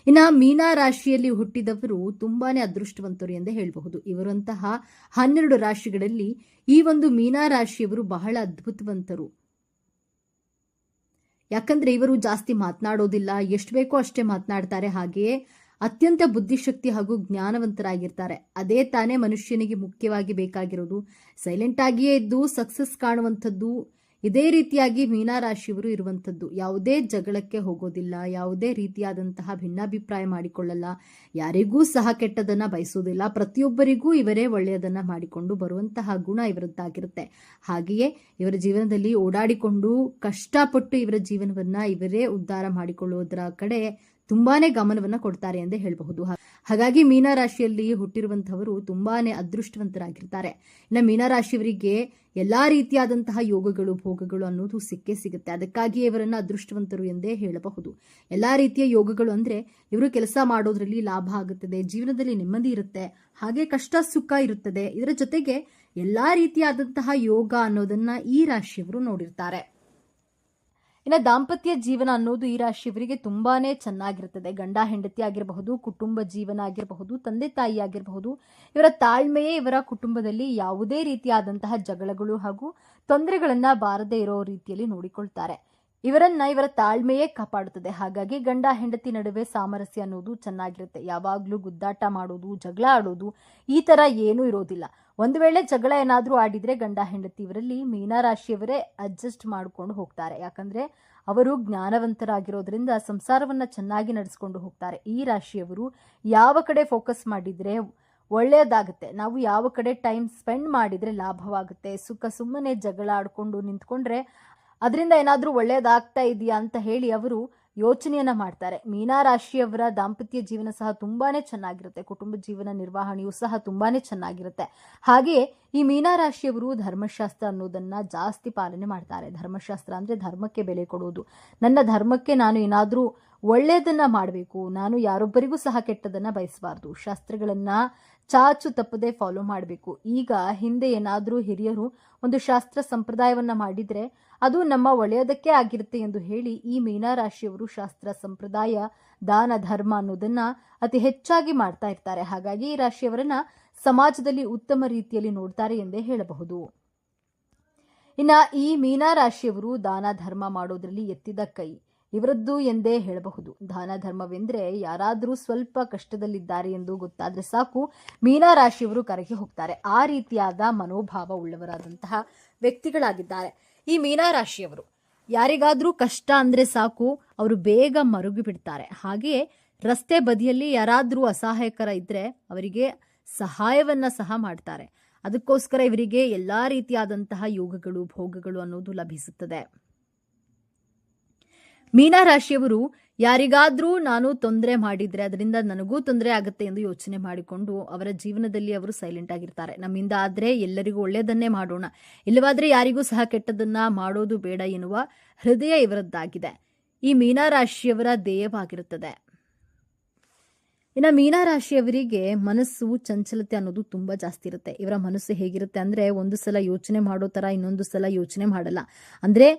ಇನ್ನು ಮೀನರಾಶಿಯಲ್ಲಿ ಹುಟ್ಟಿದವರು ತುಂಬಾನೇ ಅದೃಷ್ಟವಂತರು ಎಂದೇ ಹೇಳಬಹುದು. ಇವರಂತಹ 12 ರಾಶಿಗಳಲ್ಲಿ ಈ ಒಂದು ಮೀನರಾಶಿಯವರು ಬಹಳ ಅದ್ಭುತವಂತರು. ಯಾಕಂದ್ರೆ ಇವರು ಜಾಸ್ತಿ ಮಾತನಾಡೋದಿಲ್ಲ, ಎಷ್ಟು ಬೇಕೋ ಅಷ್ಟೇ ಮಾತನಾಡ್ತಾರೆ. ಹಾಗೆಯೇ ಅತ್ಯಂತ ಬುದ್ಧಿಶಕ್ತಿ ಹಾಗೂ ಜ್ಞಾನವಂತರಾಗಿರ್ತಾರೆ. ಅದೇ ತಾನೇ ಮನುಷ್ಯನಿಗೆ ಮುಖ್ಯವಾಗಿ ಬೇಕಾಗಿರೋದು. ಸೈಲೆಂಟ್ ಆಗಿಯೇ ಇದ್ದು ಸಕ್ಸಸ್ ಕಾಣುವಂಥದ್ದು. ಇದೇ ರೀತಿಯಾಗಿ ಮೀನರಾಶಿಯವರು ಇರುವಂಥದ್ದು. ಯಾವುದೇ ಜಗಳಕ್ಕೆ ಹೋಗೋದಿಲ್ಲ, ಯಾವುದೇ ರೀತಿಯಾದಂತಹ ಭಿನ್ನಾಭಿಪ್ರಾಯ ಮಾಡಿಕೊಳ್ಳಲ್ಲ, ಯಾರಿಗೂ ಸಹ ಕೆಟ್ಟದನ್ನ ಬಯಸೋದಿಲ್ಲ. ಪ್ರತಿಯೊಬ್ಬರಿಗೂ ಇವರೇ ಒಳ್ಳೆಯದನ್ನ ಮಾಡಿಕೊಂಡು ಬರುವಂತಹ ಗುಣ ಇವರದ್ದಾಗಿರುತ್ತೆ. ಹಾಗೆಯೇ ಇವರ ಜೀವನದಲ್ಲಿ ಓಡಾಡಿಕೊಂಡು ಕಷ್ಟಪಟ್ಟು ಇವರ ಜೀವನವನ್ನ ಇವರೇ ಉದ್ಧಾರ ಮಾಡಿಕೊಳ್ಳುವುದರ ಕಡೆ ತುಂಬಾನೇ ಗಮನವನ್ನ ಕೊಡ್ತಾರೆ ಎಂದೇ ಹೇಳಬಹುದು. ಹಾಗಾಗಿ ಮೀನರಾಶಿಯಲ್ಲಿ ಹುಟ್ಟಿರುವಂತಹವರು ತುಂಬಾನೇ ಅದೃಷ್ಟವಂತರಾಗಿರ್ತಾರೆ. ಇನ್ನು ಮೀನರಾಶಿಯವರಿಗೆ ಎಲ್ಲಾ ರೀತಿಯಾದಂತಹ ಯೋಗಗಳು ಭೋಗಗಳು ಅನ್ನೋದು ಸಿಕ್ಕೇ ಸಿಗುತ್ತೆ. ಅದಕ್ಕಾಗಿಯೇ ಇವರನ್ನ ಅದೃಷ್ಟವಂತರು ಎಂದೇ ಹೇಳಬಹುದು. ಎಲ್ಲಾ ರೀತಿಯ ಯೋಗಗಳು ಅಂದ್ರೆ ಇವರು ಕೆಲಸ ಮಾಡೋದ್ರಲ್ಲಿ ಲಾಭ ಆಗುತ್ತದೆ, ಜೀವನದಲ್ಲಿ ನೆಮ್ಮದಿ ಇರುತ್ತೆ, ಹಾಗೆ ಕಷ್ಟ ಸುಖ ಇರುತ್ತದೆ. ಇದರ ಜೊತೆಗೆ ಎಲ್ಲಾ ರೀತಿಯಾದಂತಹ ಯೋಗ ಅನ್ನೋದನ್ನ ಈ ರಾಶಿಯವರು ನೋಡಿರ್ತಾರೆ. ಇನ್ನು ದಾಂಪತ್ಯ ಜೀವನ ಅನ್ನೋದು ಈ ರಾಶಿಯವರಿಗೆ ತುಂಬಾನೇ ಚೆನ್ನಾಗಿರುತ್ತದೆ. ಗಂಡ ಹೆಂಡತಿ ಆಗಿರಬಹುದು, ಕುಟುಂಬ ಜೀವನ ಆಗಿರಬಹುದು, ತಂದೆ ತಾಯಿ ಆಗಿರಬಹುದು. ಇವರ ತಾಳ್ಮೆಯೇ ಇವರ ಕುಟುಂಬದಲ್ಲಿ ಯಾವುದೇ ರೀತಿಯಾದಂತಹ ಜಗಳಗಳು ಹಾಗೂ ತೊಂದರೆಗಳನ್ನ ಬಾರದೇ ಇರೋ ರೀತಿಯಲ್ಲಿ ನೋಡಿಕೊಳ್ತಾರೆ. ಇವರ ತಾಳ್ಮೆಯೇ ಕಾಪಾಡುತ್ತದೆ. ಹಾಗಾಗಿ ಗಂಡ ಹೆಂಡತಿ ನಡುವೆ ಸಾಮರಸ್ಯ ಅನ್ನೋದು ಚೆನ್ನಾಗಿರುತ್ತೆ. ಯಾವಾಗ್ಲೂ ಗುದ್ದಾಟ ಮಾಡೋದು, ಜಗಳ ಆಡೋದು ಈ ತರ ಏನೂ ಇರೋದಿಲ್ಲ. ಒಂದು ವೇಳೆ ಜಗಳ ಏನಾದ್ರೂ ಆಡಿದ್ರೆ ಗಂಡ ಹೆಂಡತಿ ಇವರಲ್ಲಿ ಮೀನರಾಶಿಯವರೇ ಅಡ್ಜಸ್ಟ್ ಮಾಡ್ಕೊಂಡು ಹೋಗ್ತಾರೆ. ಯಾಕಂದ್ರೆ ಅವರು ಜ್ಞಾನವಂತರಾಗಿರೋದ್ರಿಂದ ಸಂಸಾರವನ್ನ ಚೆನ್ನಾಗಿ ನಡೆಸ್ಕೊಂಡು ಹೋಗ್ತಾರೆ. ಈ ರಾಶಿಯವರು ಯಾವ ಕಡೆ ಫೋಕಸ್ ಮಾಡಿದ್ರೆ ಒಳ್ಳೆಯದಾಗುತ್ತೆ, ನಾವು ಯಾವ ಕಡೆ ಟೈಮ್ ಸ್ಪೆಂಡ್ ಮಾಡಿದ್ರೆ ಲಾಭವಾಗುತ್ತೆ, ಸುಮ್ಮನೆ ಜಗಳ ಆಡ್ಕೊಂಡು ನಿಂತ್ಕೊಂಡ್ರೆ ಅದರಿಂದ ಏನಾದ್ರೂ ಒಳ್ಳೇದಾಗ್ತಾ ಇದೆಯಾ ಅಂತ ಹೇಳಿ ಅವರು ಯೋಚನೆಯನ್ನ ಮಾಡ್ತಾರೆ. ಮೀನರಾಶಿಯವರ ದಾಂಪತ್ಯ ಜೀವನ ಸಹ ತುಂಬಾನೇ ಚೆನ್ನಾಗಿರುತ್ತೆ. ಕುಟುಂಬ ಜೀವನ ನಿರ್ವಹಣೆಯೂ ಸಹ ತುಂಬಾನೇ ಚೆನ್ನಾಗಿರುತ್ತೆ. ಹಾಗೆಯೇ ಈ ಮೀನರಾಶಿಯವರು ಧರ್ಮಶಾಸ್ತ್ರ ಅನ್ನೋದನ್ನ ಜಾಸ್ತಿ ಪಾಲನೆ ಮಾಡ್ತಾರೆ. ಧರ್ಮಶಾಸ್ತ್ರ ಅಂದ್ರೆ ಧರ್ಮಕ್ಕೆ ಬೆಲೆ ಕೊಡುವುದು. ನನ್ನ ಧರ್ಮಕ್ಕೆ ನಾನು ಏನಾದ್ರೂ ಒಳ್ಳೆಯದನ್ನ ಮಾಡಬೇಕು, ನಾನು ಯಾರೊಬ್ಬರಿಗೂ ಸಹ ಕೆಟ್ಟದನ್ನ ಬಯಸಬಾರ್ದು, ಶಾಸ್ತ್ರಗಳನ್ನ ಚಾಚು ತಪ್ಪದೆ ಫಾಲೋ ಮಾಡಬೇಕು. ಈಗ ಹಿಂದೆ ಏನಾದ್ರೂ ಹಿರಿಯರು ಒಂದು ಶಾಸ್ತ್ರ ಸಂಪ್ರದಾಯವನ್ನ ಮಾಡಿದ್ರೆ ಅದು ನಮ್ಮ ಒಳ್ಳೆಯದಕ್ಕೆ ಆಗಿರುತ್ತೆ ಎಂದು ಹೇಳಿ ಈ ಮೀನರಾಶಿಯವರು ಶಾಸ್ತ್ರ ಸಂಪ್ರದಾಯ ದಾನ ಧರ್ಮ ಅನ್ನೋದನ್ನ ಅತಿ ಹೆಚ್ಚಾಗಿ ಮಾಡ್ತಾ ಇರ್ತಾರೆ. ಹಾಗಾಗಿ ಈ ರಾಶಿಯವರನ್ನ ಸಮಾಜದಲ್ಲಿ ಉತ್ತಮ ರೀತಿಯಲ್ಲಿ ನೋಡ್ತಾರೆ ಎಂದೇ ಹೇಳಬಹುದು. ಇನ್ನ ಈ ಮೀನರಾಶಿಯವರು ದಾನ ಧರ್ಮ ಮಾಡೋದ್ರಲ್ಲಿ ಎತ್ತಿದ ಕೈ ಇವರದ್ದು ಎಂದೇ ಹೇಳಬಹುದು. ದಾನ ಧರ್ಮವೆಂದ್ರೆ ಯಾರಾದರೂ ಸ್ವಲ್ಪ ಕಷ್ಟದಲ್ಲಿದ್ದಾರೆ ಎಂದು ಗೊತ್ತಾದ್ರೆ ಸಾಕು ಮೀನರಾಶಿಯವರು ಕರೆಗೆ ಹೋಗ್ತಾರೆ. ಆ ರೀತಿಯಾದ ಮನೋಭಾವ ಉಳ್ಳವರಾದಂತಹ ವ್ಯಕ್ತಿಗಳಾಗಿದ್ದಾರೆ ಈ ಮೀನರಾಶಿಯವರು. ಯಾರಿಗಾದ್ರೂ ಕಷ್ಟ ಅಂದ್ರೆ ಸಾಕು ಅವರು ಬೇಗ ಮರುಗಿ ಬಿಡ್ತಾರೆ. ಹಾಗೆಯೇ ರಸ್ತೆ ಬದಿಯಲ್ಲಿ ಯಾರಾದ್ರೂ ಅಸಹಾಯಕರ ಇದ್ರೆ ಅವರಿಗೆ ಸಹಾಯವನ್ನ ಸಹ ಮಾಡ್ತಾರೆ. ಅದಕ್ಕೋಸ್ಕರ ಇವರಿಗೆ ಎಲ್ಲಾ ರೀತಿಯಾದಂತಹ ಯೋಗಗಳು ಭೋಗಗಳು ಅನ್ನೋದು ಲಭಿಸುತ್ತದೆ. ಮೀನರಾಶಿಯವರು ಯಾರಿಗಾದ್ರೂ ನಾನು ತೊಂದರೆ ಮಾಡಿದ್ರೆ ಅದರಿಂದ ನನಗೂ ತೊಂದರೆ ಆಗುತ್ತೆ ಎಂದು ಯೋಚನೆ ಮಾಡಿಕೊಂಡು ಅವರ ಜೀವನದಲ್ಲಿ ಅವರು ಸೈಲೆಂಟ್ ಆಗಿರ್ತಾರೆ. ನಮ್ಮಿಂದ ಆದ್ರೆ ಎಲ್ಲರಿಗೂ ಒಳ್ಳೆಯದನ್ನೇ ಮಾಡೋಣ, ಇಲ್ಲವಾದ್ರೆ ಯಾರಿಗೂ ಸಹ ಕೆಟ್ಟದನ್ನ ಮಾಡೋದು ಬೇಡ ಎನ್ನುವ ಹೃದಯ ಇವರದ್ದಾಗಿದೆ. ಈ ಮೀನರಾಶಿಯವರ ಧ್ಯೇಯವಾಗಿರುತ್ತದೆ. ಇನ್ನು ಮೀನರಾಶಿಯವರಿಗೆ ಮನಸ್ಸು ಚಂಚಲತೆ ಅನ್ನೋದು ತುಂಬಾ ಜಾಸ್ತಿ ಇರುತ್ತೆ. ಇವರ ಮನಸ್ಸು ಹೇಗಿರುತ್ತೆ ಅಂದ್ರೆ ಒಂದು ಸಲ ಯೋಚನೆ ಮಾಡೋ ತರ ಇನ್ನೊಂದು ಸಲ ಯೋಚನೆ ಮಾಡಲ್ಲ. ಅಂದ್ರೆ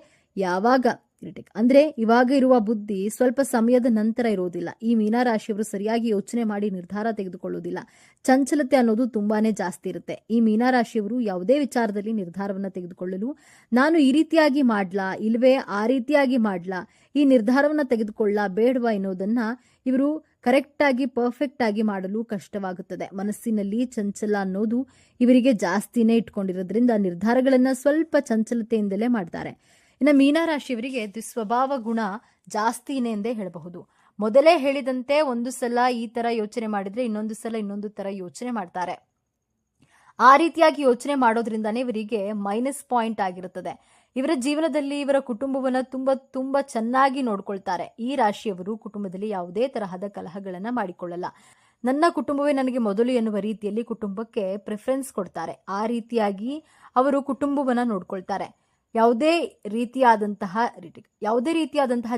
ಇವಾಗ ಇರುವ ಬುದ್ಧಿ ಸ್ವಲ್ಪ ಸಮಯದ ನಂತರ ಇರೋದಿಲ್ಲ. ಈ ಮೀನರಾಶಿಯವರು ಸರಿಯಾಗಿ ಯೋಚನೆ ಮಾಡಿ ನಿರ್ಧಾರ ತೆಗೆದುಕೊಳ್ಳೋದಿಲ್ಲ. ಚಂಚಲತೆ ಅನ್ನೋದು ತುಂಬಾನೇ ಜಾಸ್ತಿ ಇರುತ್ತೆ. ಈ ಮೀನರಾಶಿಯವರು ಯಾವುದೇ ವಿಚಾರದಲ್ಲಿ ನಿರ್ಧಾರವನ್ನ ತೆಗೆದುಕೊಳ್ಳಲು ನಾನು ಈ ರೀತಿಯಾಗಿ ಮಾಡ್ಲಾ ಇಲ್ವೇ ಆ ರೀತಿಯಾಗಿ ಮಾಡ್ಲಾ, ಈ ನಿರ್ಧಾರವನ್ನ ತೆಗೆದುಕೊಳ್ಳ ಬೇಡವಾ ಎನ್ನುವುದನ್ನ ಇವರು ಕರೆಕ್ಟ್ ಆಗಿ ಪರ್ಫೆಕ್ಟ್ ಆಗಿ ಮಾಡಲು ಕಷ್ಟವಾಗುತ್ತದೆ. ಮನಸ್ಸಿನಲ್ಲಿ ಚಂಚಲ ಅನ್ನೋದು ಇವರಿಗೆ ಜಾಸ್ತಿನೇ ಇಟ್ಕೊಂಡಿರೋದ್ರಿಂದ ನಿರ್ಧಾರಗಳನ್ನ ಸ್ವಲ್ಪ ಚಂಚಲತೆಯಿಂದಲೇ ಮಾಡ್ತಾರೆ. ಇನ್ನು ಮೀನರಾಶಿಯವರಿಗೆ ದುಸ್ವಭಾವ ಗುಣ ಜಾಸ್ತಿನೇ ಎಂದೇ ಹೇಳಬಹುದು. ಮೊದಲೇ ಹೇಳಿದಂತೆ ಒಂದು ಸಲ ಈ ತರ ಯೋಚನೆ ಮಾಡಿದ್ರೆ ಇನ್ನೊಂದು ಸಲ ಇನ್ನೊಂದು ತರ ಯೋಚನೆ ಮಾಡ್ತಾರೆ. ಆ ರೀತಿಯಾಗಿ ಯೋಚನೆ ಮಾಡೋದ್ರಿಂದಾನೇ ಇವರಿಗೆ ಮೈನಸ್ ಪಾಯಿಂಟ್ ಆಗಿರುತ್ತದೆ. ಇವರ ಜೀವನದಲ್ಲಿ ಇವರ ಕುಟುಂಬವನ್ನ ತುಂಬಾ ಚೆನ್ನಾಗಿ ನೋಡ್ಕೊಳ್ತಾರೆ. ಈ ರಾಶಿಯವರು ಕುಟುಂಬದಲ್ಲಿ ಯಾವುದೇ ತರಹದ ಕಲಹಗಳನ್ನ ಮಾಡಿಕೊಳ್ಳಲ್ಲ. ನನ್ನ ಕುಟುಂಬವೇ ನನಗೆ ಮೊದಲು ಎನ್ನುವ ರೀತಿಯಲ್ಲಿ ಕುಟುಂಬಕ್ಕೆ ಪ್ರಿಫರೆನ್ಸ್ ಕೊಡ್ತಾರೆ. ಆ ರೀತಿಯಾಗಿ ಅವರು ಕುಟುಂಬವನ್ನ ನೋಡ್ಕೊಳ್ತಾರೆ. ಯಾವುದೇ ರೀತಿಯಾದಂತಹ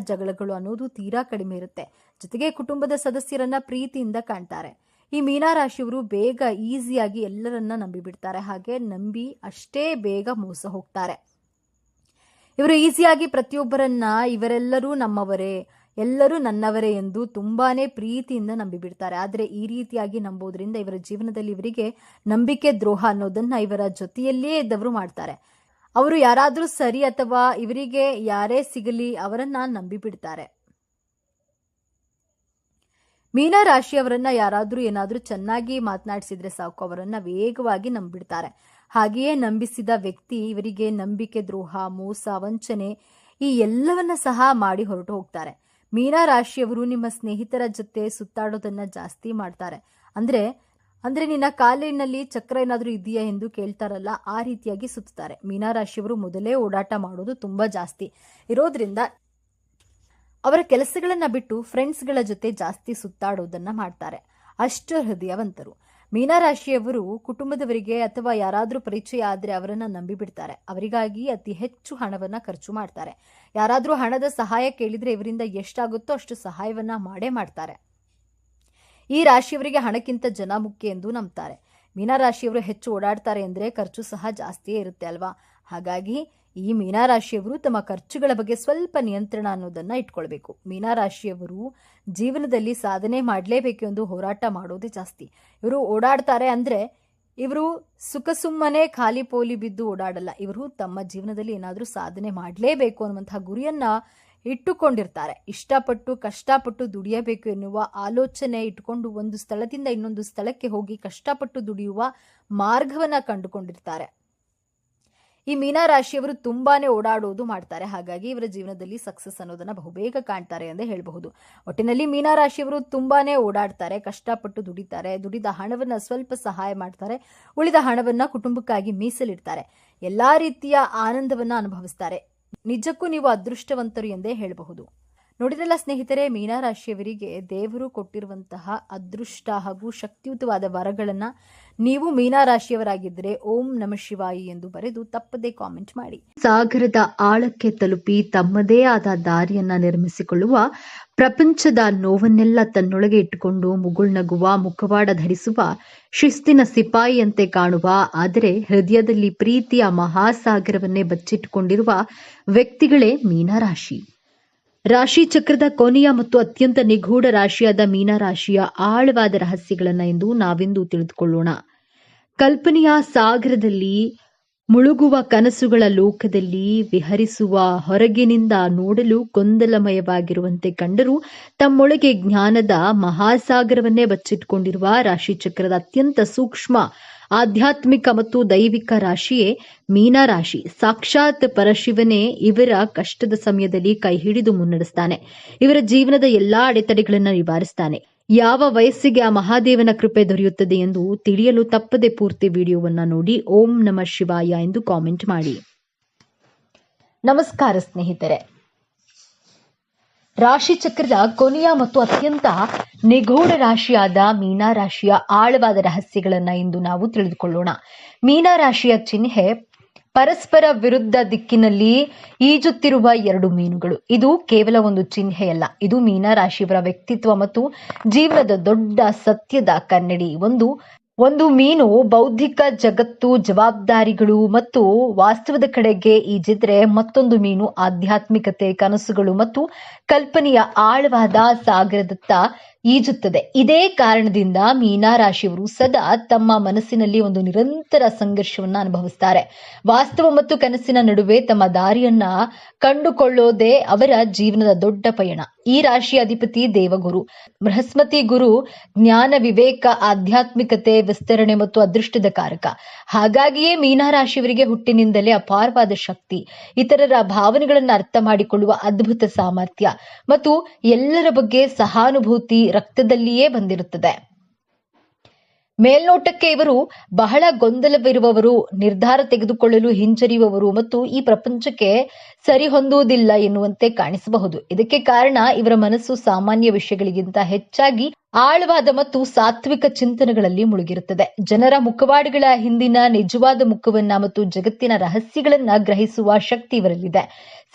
ಜಗಳಗಳು ಅನ್ನೋದು ತೀರಾ ಕಡಿಮೆ ಇರುತ್ತೆ. ಜೊತೆಗೆ ಕುಟುಂಬದ ಸದಸ್ಯರನ್ನ ಪ್ರೀತಿಯಿಂದ ಕಾಣ್ತಾರೆ. ಈ ಮೀನರಾಶಿಯವರು ಬೇಗ ಈಸಿಯಾಗಿ ಎಲ್ಲರನ್ನ ನಂಬಿಬಿಡ್ತಾರೆ. ಹಾಗೆ ನಂಬಿ ಅಷ್ಟೇ ಬೇಗ ಮೋಸ ಹೋಗ್ತಾರೆ. ಇವರು ಈಸಿಯಾಗಿ ಪ್ರತಿಯೊಬ್ಬರನ್ನ ಇವರೆಲ್ಲರೂ ನಮ್ಮವರೇ, ಎಲ್ಲರೂ ನನ್ನವರೇ ಎಂದು ತುಂಬಾನೇ ಪ್ರೀತಿಯಿಂದ ನಂಬಿಬಿಡ್ತಾರೆ. ಆದರೆ ಈ ರೀತಿಯಾಗಿ ನಂಬೋದ್ರಿಂದ ಇವರ ಜೀವನದಲ್ಲಿ ಇವರಿಗೆ ನಂಬಿಕೆ ದ್ರೋಹ ಅನ್ನೋದನ್ನ ಇವರ ಜೊತೆಯಲ್ಲೇ ಇದ್ದವರು ಮಾಡ್ತಾರೆ. ಅವರು ಯಾರಾದ್ರೂ ಸರಿ ಅಥವಾ ಇವರಿಗೆ ಯಾರೇ ಸಿಗಲಿ ಅವರನ್ನ ನಂಬಿಬಿಡ್ತಾರೆ. ಮೀನರಾಶಿಯವರನ್ನ ಯಾರಾದ್ರೂ ಏನಾದ್ರೂ ಚೆನ್ನಾಗಿ ಮಾತನಾಡಿಸಿದ್ರೆ ಸಾಕು, ಅವರನ್ನ ವೇಗವಾಗಿ ನಂಬಿಬಿಡ್ತಾರೆ. ಹಾಗೆಯೇ ನಂಬಿಸಿದ ವ್ಯಕ್ತಿ ಇವರಿಗೆ ನಂಬಿಕೆ ದ್ರೋಹ, ಮೋಸ, ವಂಚನೆ ಈ ಎಲ್ಲವನ್ನ ಸಹ ಮಾಡಿ ಹೊರಟು ಹೋಗ್ತಾರೆ. ಮೀನರಾಶಿಯವರು ನಿಮ್ಮ ಸ್ನೇಹಿತರ ಜೊತೆ ಸುತ್ತಾಡೋದನ್ನ ಜಾಸ್ತಿ ಮಾಡ್ತಾರೆ. ಅಂದ್ರೆ ನಿನ್ನ ಕಾಲಿನಲ್ಲಿ ಚಕ್ರ ಏನಾದ್ರೂ ಇದೆಯಾ ಎಂದು ಕೇಳ್ತಾರಲ್ಲ, ಆ ರೀತಿಯಾಗಿ ಸುತ್ತಾರೆ. ಮೀನರಾಶಿಯವರು ಮೊದಲೇ ಓಡಾಟ ಮಾಡೋದು ತುಂಬಾ ಜಾಸ್ತಿ ಇರೋದ್ರಿಂದ ಅವರ ಕೆಲಸಗಳನ್ನ ಬಿಟ್ಟು ಫ್ರೆಂಡ್ಸ್ಗಳ ಜೊತೆ ಜಾಸ್ತಿ ಸುತ್ತಾಡೋದನ್ನ ಮಾಡ್ತಾರೆ. ಅಷ್ಟು ಹೃದಯವಂತರು. ಮೀನರಾಶಿಯವರು ಕುಟುಂಬದವರಿಗೆ ಅಥವಾ ಯಾರಾದ್ರೂ ಪರಿಚಯ ಆದ್ರೆ ಅವರನ್ನ ನಂಬಿಬಿಡ್ತಾರೆ. ಅವರಿಗಾಗಿ ಅತಿ ಹೆಚ್ಚು ಹಣವನ್ನ ಖರ್ಚು ಮಾಡ್ತಾರೆ. ಯಾರಾದ್ರೂ ಹಣದ ಸಹಾಯ ಕೇಳಿದ್ರೆ ಇವರಿಂದ ಎಷ್ಟಾಗುತ್ತೋ ಅಷ್ಟು ಸಹಾಯವನ್ನ ಮಾಡೇ ಮಾಡ್ತಾರೆ. ಈ ರಾಶಿಯವರಿಗೆ ಹಣಕ್ಕಿಂತ ಜನ ಮುಖ್ಯ ಎಂದು ನಂಬ್ತಾರೆ. ಮೀನರಾಶಿಯವರು ಹೆಚ್ಚು ಓಡಾಡ್ತಾರೆ ಅಂದ್ರೆ ಖರ್ಚು ಸಹ ಜಾಸ್ತಿಯೇ ಇರುತ್ತೆ ಅಲ್ವಾ. ಹಾಗಾಗಿ ಈ ಮೀನರಾಶಿಯವರು ತಮ್ಮ ಖರ್ಚುಗಳ ಬಗ್ಗೆ ಸ್ವಲ್ಪ ನಿಯಂತ್ರಣ ಅನ್ನೋದನ್ನ ಇಟ್ಕೊಳ್ಬೇಕು. ಮೀನರಾಶಿಯವರು ಜೀವನದಲ್ಲಿ ಸಾಧನೆ ಮಾಡಲೇಬೇಕು ಎಂದು ಹೋರಾಟ ಮಾಡೋದೇ ಜಾಸ್ತಿ. ಇವರು ಓಡಾಡ್ತಾರೆ ಅಂದ್ರೆ ಇವರು ಸುಮ್ಮನೆ ಖಾಲಿ ಪೋಲಿ ಬಿದ್ದು ಓಡಾಡಲ್ಲ. ಇವರು ತಮ್ಮ ಜೀವನದಲ್ಲಿ ಏನಾದ್ರೂ ಸಾಧನೆ ಮಾಡಲೇಬೇಕು ಅನ್ನುವಂತಹ ಗುರಿಯನ್ನ ಇಟ್ಟುಕೊಂಡಿರ್ತಾರೆ. ಇಷ್ಟಪಟ್ಟು ಕಷ್ಟಪಟ್ಟು ದುಡಿಯಬೇಕು ಎನ್ನುವ ಆಲೋಚನೆ ಇಟ್ಟುಕೊಂಡು ಒಂದು ಸ್ಥಳದಿಂದ ಇನ್ನೊಂದು ಸ್ಥಳಕ್ಕೆ ಹೋಗಿ ಕಷ್ಟಪಟ್ಟು ದುಡಿಯುವ ಮಾರ್ಗವನ್ನ ಕಂಡುಕೊಂಡಿರ್ತಾರೆ. ಈ ಮೀನರಾಶಿಯವರು ತುಂಬಾನೇ ಓಡಾಡೋದು ಮಾಡ್ತಾರೆ. ಹಾಗಾಗಿ ಇವರ ಜೀವನದಲ್ಲಿ ಸಕ್ಸಸ್ ಅನ್ನೋದನ್ನ ಬಹುಬೇಗ ಕಾಣ್ತಾರೆ ಎಂದೇ ಹೇಳಬಹುದು. ಒಟ್ಟಿನಲ್ಲಿ ಮೀನರಾಶಿಯವರು ತುಂಬಾನೇ ಓಡಾಡ್ತಾರೆ, ಕಷ್ಟಪಟ್ಟು ದುಡಿತಾರೆ. ದುಡಿದ ಹಣವನ್ನ ಸ್ವಲ್ಪ ಸಹಾಯ ಮಾಡ್ತಾರೆ. ಉಳಿದ ಹಣವನ್ನ ಕುಟುಂಬಕ್ಕಾಗಿ ಮೀಸಲಿಡ್ತಾರೆ. ಎಲ್ಲಾ ರೀತಿಯ ಆನಂದವನ್ನ ಅನುಭವಿಸ್ತಾರೆ. ನಿಜಕ್ಕೂ ನೀವು ಅದೃಷ್ಟವಂತರು ಎಂದೇ ಹೇಳಬಹುದು. ನೋಡಿದ್ರಲ್ಲ ಸ್ನೇಹಿತರೆ, ಮೀನರಾಶಿಯವರಿಗೆ ದೇವರು ಕೊಟ್ಟಿರುವಂತಹ ಅದೃಷ್ಟ ಹಾಗೂ ಶಕ್ತಿಯುತವಾದ ವರಗಳನ್ನ ನೀವು ಮೀನರಾಶಿಯವರಾಗಿದ್ದರೆ ಓಂ ನಮಃ ಶಿವಾಯ ಎಂದು ಬರೆದು ತಪ್ಪದೇ ಕಾಮೆಂಟ್ ಮಾಡಿ. ಸಾಗರದ ಆಳಕ್ಕೆ ತಲುಪಿ ತಮ್ಮದೇ ಆದ ದಾರಿಯನ್ನ ನಿರ್ಮಿಸಿಕೊಳ್ಳುವ, ಪ್ರಪಂಚದ ನೋವನ್ನೆಲ್ಲ ತನ್ನೊಳಗೆ ಇಟ್ಟುಕೊಂಡು ಮುಗುಳ್ನಗುವ, ಮುಖವಾಡ ಧರಿಸುವ, ಶಿಸ್ತಿನ ಸಿಪಾಯಿಯಂತೆ ಕಾಣುವ, ಆದರೆ ಹೃದಯದಲ್ಲಿ ಪ್ರೀತಿಯ ಮಹಾಸಾಗರವನ್ನೇ ಬಚ್ಚಿಟ್ಟುಕೊಂಡಿರುವ ವ್ಯಕ್ತಿಗಳೇ ಮೀನರಾಶಿ. ರಾಶಿ ಚಕ್ರದ ಕೊನೆಯ ಮತ್ತು ಅತ್ಯಂತ ನಿಗೂಢ ರಾಶಿಯಾದ ಮೀನರಾಶಿಯ ಆಳವಾದ ರಹಸ್ಯಗಳನ್ನು ಎಂದು ನಾವೆಂದು ತಿಳಿದುಕೊಳ್ಳೋಣ. ಕಲ್ಪನೆಯ ಸಾಗರದಲ್ಲಿ ಮುಳುಗುವ, ಕನಸುಗಳ ಲೋಕದಲ್ಲಿ ವಿಹರಿಸುವ, ಹೊರಗಿನಿಂದ ನೋಡಲು ಗೊಂದಲಮಯವಾಗಿರುವಂತೆ ಕಂಡರೂ ತಮ್ಮೊಳಗೆ ಜ್ಞಾನದ ಮಹಾಸಾಗರವನ್ನೇ ಬಚ್ಚಿಟ್ಟುಕೊಂಡಿರುವ ರಾಶಿಚಕ್ರದ ಅತ್ಯಂತ ಸೂಕ್ಷ್ಮ ಆಧ್ಯಾತ್ಮಿಕ ಮತ್ತು ದೈವಿಕ ರಾಶಿಯೇ ಮೀನರಾಶಿ. ಸಾಕ್ಷಾತ್ ಪರಶಿವನೇ ಇವರ ಕಷ್ಟದ ಸಮಯದಲ್ಲಿ ಕೈ ಹಿಡಿದು ಮುನ್ನಡೆಸ್ತಾನೆ. ಇವರ ಜೀವನದ ಎಲ್ಲಾ ಅಡೆತಡೆಗಳನ್ನು ನಿವಾರಿಸ್ತಾನೆ. ಯಾವ ವಯಸ್ಸಿಗೆ ಆ ಮಹಾದೇವನ ಕೃಪೆ ದೊರೆಯುತ್ತದೆ ಎಂದು ತಿಳಿಯಲು ತಪ್ಪದೆ ಪೂರ್ತಿ ವಿಡಿಯೋವನ್ನ ನೋಡಿ ಓಂ ನಮಃ ಶಿವಾಯ ಎಂದು ಕಾಮೆಂಟ್ ಮಾಡಿ. ನಮಸ್ಕಾರ ಸ್ನೇಹಿತರೆ, ರಾಶಿ ಚಕ್ರದ ಕೊನೆಯ ಮತ್ತು ಅತ್ಯಂತ ನಿಗೂಢ ರಾಶಿಯಾದ ಮೀನರಾಶಿಯ ಆಳವಾದ ರಹಸ್ಯಗಳನ್ನ ಇಂದು ನಾವು ತಿಳಿದುಕೊಳ್ಳೋಣ. ಮೀನರಾಶಿಯ ಚಿಹ್ನೆ ಪರಸ್ಪರ ವಿರುದ್ಧ ದಿಕ್ಕಿನಲ್ಲಿ ಈಜುತ್ತಿರುವ ಎರಡು ಮೀನುಗಳು. ಇದು ಕೇವಲ ಒಂದು ಚಿಹ್ನೆಯಲ್ಲ, ಇದು ಮೀನರಾಶಿಯವರ ವ್ಯಕ್ತಿತ್ವ ಮತ್ತು ಜೀವನದ ದೊಡ್ಡ ಸತ್ಯದ ಕನ್ನಡಿ. ಒಂದು ಮೀನು ಬೌದ್ಧಿಕ ಜಗತ್ತು, ಜವಾಬ್ದಾರಿಗಳು ಮತ್ತು ವಾಸ್ತವದ ಕಡೆಗೆ ಈಜಿದ್ರೆ, ಮತ್ತೊಂದು ಮೀನು ಆಧ್ಯಾತ್ಮಿಕತೆ, ಕನಸುಗಳು ಮತ್ತು ಕಲ್ಪನೆಯ ಆಳವಾದ ಸಾಗರದತ್ತ ಈಜುತ್ತದೆ. ಇದೇ ಕಾರಣದಿಂದ ಮೀನ ರಾಶಿಯವರು ಸದಾ ತಮ್ಮ ಮನಸ್ಸಿನಲ್ಲಿ ಒಂದು ನಿರಂತರ ಸಂಘರ್ಷವನ್ನ ಅನುಭವಿಸ್ತಾರೆ. ವಾಸ್ತವ ಮತ್ತು ಕನಸಿನ ನಡುವೆ ತಮ್ಮ ದಾರಿಯನ್ನ ಕಂಡುಕೊಳ್ಳೋದೇ ಅವರ ಜೀವನದ ದೊಡ್ಡ ಪಯಣ. ಈ ರಾಶಿಯ ಅಧಿಪತಿ ದೇವಗುರು ಬೃಹಸ್ಪತಿ ಗುರು ಜ್ಞಾನ, ವಿವೇಕ, ಆಧ್ಯಾತ್ಮಿಕತೆ, ವಿಸ್ತರಣೆ ಮತ್ತು ಅದೃಷ್ಟದ ಕಾರಕ. ಹಾಗಾಗಿಯೇ ಮೀನ ರಾಶಿಯವರಿಗೆ ಹುಟ್ಟಿನಿಂದಲೇ ಅಪಾರವಾದ ಶಕ್ತಿ, ಇತರರ ಭಾವನೆಗಳನ್ನು ಅರ್ಥ ಮಾಡಿಕೊಳ್ಳುವ ಅದ್ಭುತ ಸಾಮರ್ಥ್ಯ ಮತ್ತು ಎಲ್ಲರ ಬಗ್ಗೆ ಸಹಾನುಭೂತಿ ರಕ್ತದಲ್ಲಿಯೇ ಬಂದಿರುತ್ತದೆ. ಮೇಲ್ನೋಟಕ್ಕೆ ಇವರು ಬಹಳ ಗೊಂದಲವಿರುವವರು, ನಿರ್ಧಾರ ತೆಗೆದುಕೊಳ್ಳಲು ಹಿಂಜರಿಯುವವರು ಮತ್ತು ಈ ಪ್ರಪಂಚಕ್ಕೆ ಸರಿಹೊಂದುವುದಿಲ್ಲ ಎನ್ನುವಂತೆ ಕಾಣಿಸಬಹುದು. ಇದಕ್ಕೆ ಕಾರಣ ಇವರ ಮನಸ್ಸು ಸಾಮಾನ್ಯ ವಿಷಯಗಳಿಗಿಂತ ಹೆಚ್ಚಾಗಿ ಆಳವಾದ ಮತ್ತು ಸಾತ್ವಿಕ ಚಿಂತನೆಗಳಲ್ಲಿ ಮುಳುಗಿರುತ್ತದೆ. ಜನರ ಮುಖವಾಡಗಳ ಹಿಂದಿನ ನಿಜವಾದ ಮುಖವನ್ನ ಮತ್ತು ಜಗತ್ತಿನ ರಹಸ್ಯಗಳನ್ನ ಗ್ರಹಿಸುವ ಶಕ್ತಿ ಇವರಲ್ಲಿದೆ.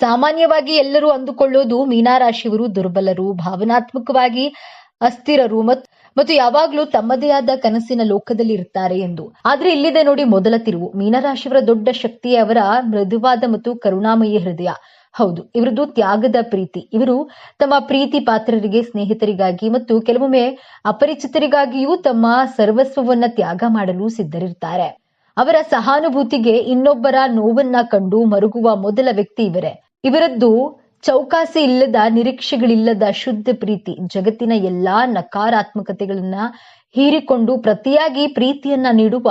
ಸಾಮಾನ್ಯವಾಗಿ ಎಲ್ಲರೂ ಅಂದುಕೊಳ್ಳೋದು ಮೀನರಾಶಿಯವರು ದುರ್ಬಲರು, ಭಾವನಾತ್ಮಕವಾಗಿ ಅಸ್ಥಿರರು ಮತ್ತು ಯಾವಾಗ್ಲೂ ತಮ್ಮದೇ ಆದ ಕನಸಿನ ಲೋಕದಲ್ಲಿ ಇರ್ತಾರೆ ಎಂದು. ಆದ್ರೆ ಇಲ್ಲಿದೆ ನೋಡಿ ಮೊದಲ ತಿರುವು. ಮೀನರಾಶಿಯವರ ದೊಡ್ಡ ಶಕ್ತಿಯೇ ಅವರ ಮೃದುವಾದ ಮತ್ತು ಕರುಣಾಮಯಿ ಹೃದಯ. ಹೌದು, ಇವರದು ತ್ಯಾಗದ ಪ್ರೀತಿ. ಇವರು ತಮ್ಮ ಪ್ರೀತಿ ಪಾತ್ರರಿಗೆ, ಸ್ನೇಹಿತರಿಗಾಗಿ ಮತ್ತು ಕೆಲವೊಮ್ಮೆ ಅಪರಿಚಿತರಿಗಾಗಿಯೂ ತಮ್ಮ ಸರ್ವಸ್ವವನ್ನ ತ್ಯಾಗ ಮಾಡಲು ಸಿದ್ಧರಿರ್ತಾರೆ. ಅವರ ಸಹಾನುಭೂತಿಗೆ ಇನ್ನೊಬ್ಬರ ನೋವನ್ನ ಕಂಡು ಮರುಗುವ ಮೊದಲ ವ್ಯಕ್ತಿ ಇವರೇ. ಇವರದ್ದು ಚೌಕಾಸಿ ಇಲ್ಲದ, ನಿರೀಕ್ಷೆಗಳಿಲ್ಲದ ಶುದ್ಧ ಪ್ರೀತಿ. ಜಗತ್ತಿನ ಎಲ್ಲಾ ನಕಾರಾತ್ಮಕತೆಗಳನ್ನ ಹೀರಿಕೊಂಡು ಪ್ರತಿಯಾಗಿ ಪ್ರೀತಿಯನ್ನ ನೀಡುವ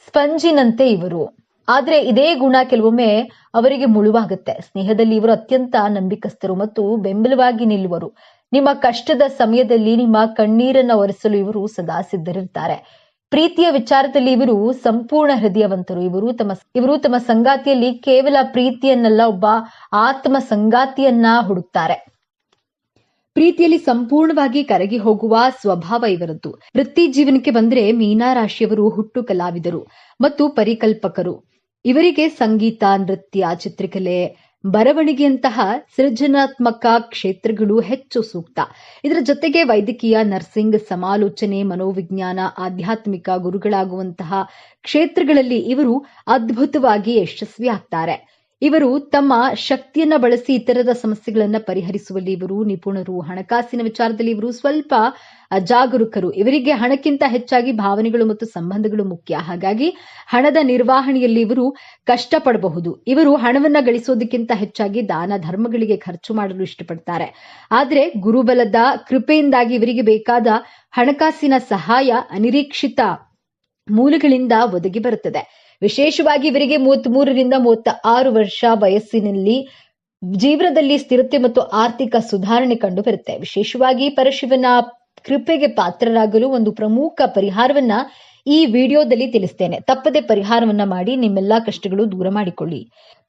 ಸ್ಪಂಜಿನಂತೆ ಇವರು. ಆದ್ರೆ ಇದೇ ಗುಣ ಕೆಲವೊಮ್ಮೆ ಅವರಿಗೆ ಮುಳುವಾಗುತ್ತೆ. ಸ್ನೇಹದಲ್ಲಿ ಇವರು ಅತ್ಯಂತ ನಂಬಿಕಸ್ಥರು ಮತ್ತು ಬೆಂಬಲವಾಗಿ ನಿಲ್ಲುವರು. ನಿಮ್ಮ ಕಷ್ಟದ ಸಮಯದಲ್ಲಿ ನಿಮ್ಮ ಕಣ್ಣೀರನ್ನ ಒರೆಸಲು ಇವರು ಸದಾ ಸಿದ್ಧರಿರ್ತಾರೆ. ಪ್ರೀತಿಯ ವಿಚಾರದಲ್ಲಿ ಇವರು ಸಂಪೂರ್ಣ ಹೃದಯವಂತರು. ಇವರು ತಮ್ಮ ಸಂಗಾತಿಯಲ್ಲಿ ಕೇವಲ ಪ್ರೀತಿಯನ್ನಲ್ಲ, ಒಬ್ಬ ಆತ್ಮ ಸಂಗಾತಿಯನ್ನ ಹುಡುಕ್ತಾರೆ. ಪ್ರೀತಿಯಲ್ಲಿ ಸಂಪೂರ್ಣವಾಗಿ ಕರಗಿ ಹೋಗುವ ಸ್ವಭಾವ ಇವರದ್ದು. ವೃತ್ತಿ ಜೀವನಕ್ಕೆ ಬಂದ್ರೆ ಮೀನ ರಾಶಿಯವರು ಹುಟ್ಟು ಕಲಾವಿದರು ಮತ್ತು ಪರಿಕಲ್ಪಕರು. ಇವರಿಗೆ ಸಂಗೀತ, ನೃತ್ಯ, ಚಿತ್ರಕಲೆ, ಬರವಣಿಗೆಯಂತಹ ಸೃಜನಾತ್ಮಕ ಕ್ಷೇತ್ರಗಳು ಹೆಚ್ಚು ಸೂಕ್ತ. ಇದರ ಜೊತೆಗೆ ವೈದ್ಯಕೀಯ, ನರ್ಸಿಂಗ್, ಸಮಾಲೋಚನೆ, ಮನೋವಿಜ್ಞಾನ, ಆಧ್ಯಾತ್ಮಿಕ ಗುರುಗಳಾಗುವಂತಹ ಕ್ಷೇತ್ರಗಳಲ್ಲಿ ಇವರು ಅದ್ಭುತವಾಗಿ ಯಶಸ್ವಿ ಆಗ್ತಾರೆ. ಇವರು ತಮ್ಮ ಶಕ್ತಿಯನ್ನ ಬಳಸಿ ಇತರರ ಸಮಸ್ಯೆಗಳನ್ನ ಪರಿಹರಿಸುವಲ್ಲಿ ಇವರು ನಿಪುಣರು. ಹಣಕಾಸಿನ ವಿಚಾರದಲ್ಲಿ ಇವರು ಸ್ವಲ್ಪ ಅಜಾಗರೂಕರು. ಇವರಿಗೆ ಹಣಕ್ಕಿಂತ ಹೆಚ್ಚಾಗಿ ಭಾವನೆಗಳು ಮತ್ತು ಸಂಬಂಧಗಳು ಮುಖ್ಯ. ಹಾಗಾಗಿ ಹಣದ ನಿರ್ವಹಣೆಯಲ್ಲಿ ಇವರು ಕಷ್ಟಪಡಬಹುದು. ಇವರು ಹಣವನ್ನ ಗಳಿಸೋದಕ್ಕಿಂತ ಹೆಚ್ಚಾಗಿ ದಾನ ಧರ್ಮಗಳಿಗೆ ಖರ್ಚು ಮಾಡಲು ಇಷ್ಟಪಡ್ತಾರೆ. ಆದ್ರೆ ಗುರುಬಲದ ಕೃಪೆಯಿಂದಾಗಿ ಇವರಿಗೆ ಬೇಕಾದ ಹಣಕಾಸಿನ ಸಹಾಯ ಅನಿರೀಕ್ಷಿತ ಮೂಲಗಳಿಂದ ಒದಗಿ ಬರುತ್ತದೆ. ವಿಶೇಷವಾಗಿ ಇವರಿಗೆ 33 ರಿಂದ 36 ವರ್ಷ ವಯಸ್ಸಿನಲ್ಲಿ ಜೀವನದಲ್ಲಿ ಸ್ಥಿರತೆ ಮತ್ತು ಆರ್ಥಿಕ ಸುಧಾರಣೆ ಕಂಡು ಬರುತ್ತೆ. ವಿಶೇಷವಾಗಿ ಪರಶಿವನ ಕೃಪೆಗೆ ಪಾತ್ರರಾಗಲು ಒಂದು ಪ್ರಮುಖ ಪರಿಹಾರವನ್ನ ಈ ವಿಡಿಯೋದಲ್ಲಿ ತಿಳಿಸ್ತೇನೆ. ತಪ್ಪದೆ ಪರಿಹಾರವನ್ನ ಮಾಡಿ ನಿಮ್ಮೆಲ್ಲಾ ಕಷ್ಟಗಳು ದೂರ ಮಾಡಿಕೊಳ್ಳಿ.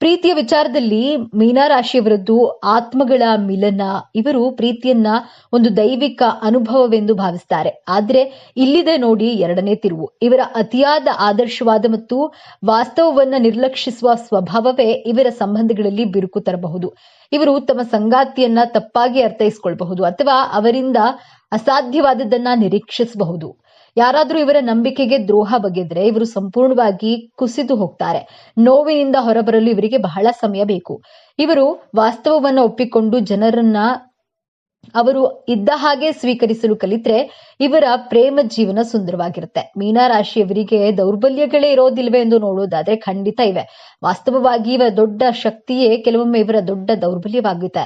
ಪ್ರೀತಿಯ ವಿಚಾರದಲ್ಲಿ ಮೀನರಾಶಿಯವರದ್ದು ಆತ್ಮಗಳ ಮಿಲನ. ಇವರು ಪ್ರೀತಿಯನ್ನ ಒಂದು ದೈವಿಕ ಅನುಭವವೆಂದು ಭಾವಿಸ್ತಾರೆ. ಆದ್ರೆ ಇಲ್ಲಿದೆ ನೋಡಿ ಎರಡನೇ ತಿರುವು. ಇವರ ಅತಿಯಾದ ಆದರ್ಶವಾದ ಮತ್ತು ವಾಸ್ತವವನ್ನ ನಿರ್ಲಕ್ಷಿಸುವ ಸ್ವಭಾವವೇ ಇವರ ಸಂಬಂಧಗಳಲ್ಲಿ ಬಿರುಕು ತರಬಹುದು. ಇವರು ತಮ್ಮ ಸಂಗಾತಿಯನ್ನ ತಪ್ಪಾಗಿ ಅರ್ಥೈಸಿಕೊಳ್ಳಬಹುದು ಅಥವಾ ಅವರಿಂದ ಅಸಾಧ್ಯವಾದದ್ದನ್ನ ನಿರೀಕ್ಷಿಸಬಹುದು. ಯಾರಾದ್ರೂ ಇವರ ನಂಬಿಕೆಗೆ ದ್ರೋಹ ಬಗೆದ್ರೆ ಇವರು ಸಂಪೂರ್ಣವಾಗಿ ಕುಸಿದು ಹೋಗ್ತಾರೆ. ನೋವಿನಿಂದ ಹೊರಬರಲು ಇವರಿಗೆ ಬಹಳ ಸಮಯ ಬೇಕು. ಇವರು ವಾಸ್ತವವನ್ನ ಒಪ್ಪಿಕೊಂಡು ಜನರನ್ನ ಅವರು ಇದ್ದ ಹಾಗೆ ಸ್ವೀಕರಿಸಲು ಕಲಿತ್ರೆ ಇವರ ಪ್ರೇಮ ಜೀವನ ಸುಂದರವಾಗಿರುತ್ತೆ. ಮೀನರಾಶಿಯವರಿಗೆ ದೌರ್ಬಲ್ಯಗಳೇ ಇರೋದಿಲ್ವೇ ಎಂದು ನೋಡೋದಾದ್ರೆ ಖಂಡಿತ ಇವೆ. ವಾಸ್ತವವಾಗಿ ಇವರ ದೊಡ್ಡ ಶಕ್ತಿಯೇ ಕೆಲವೊಮ್ಮೆ ಇವರ ದೊಡ್ಡ ದೌರ್ಬಲ್ಯವಾಗುತ್ತೆ.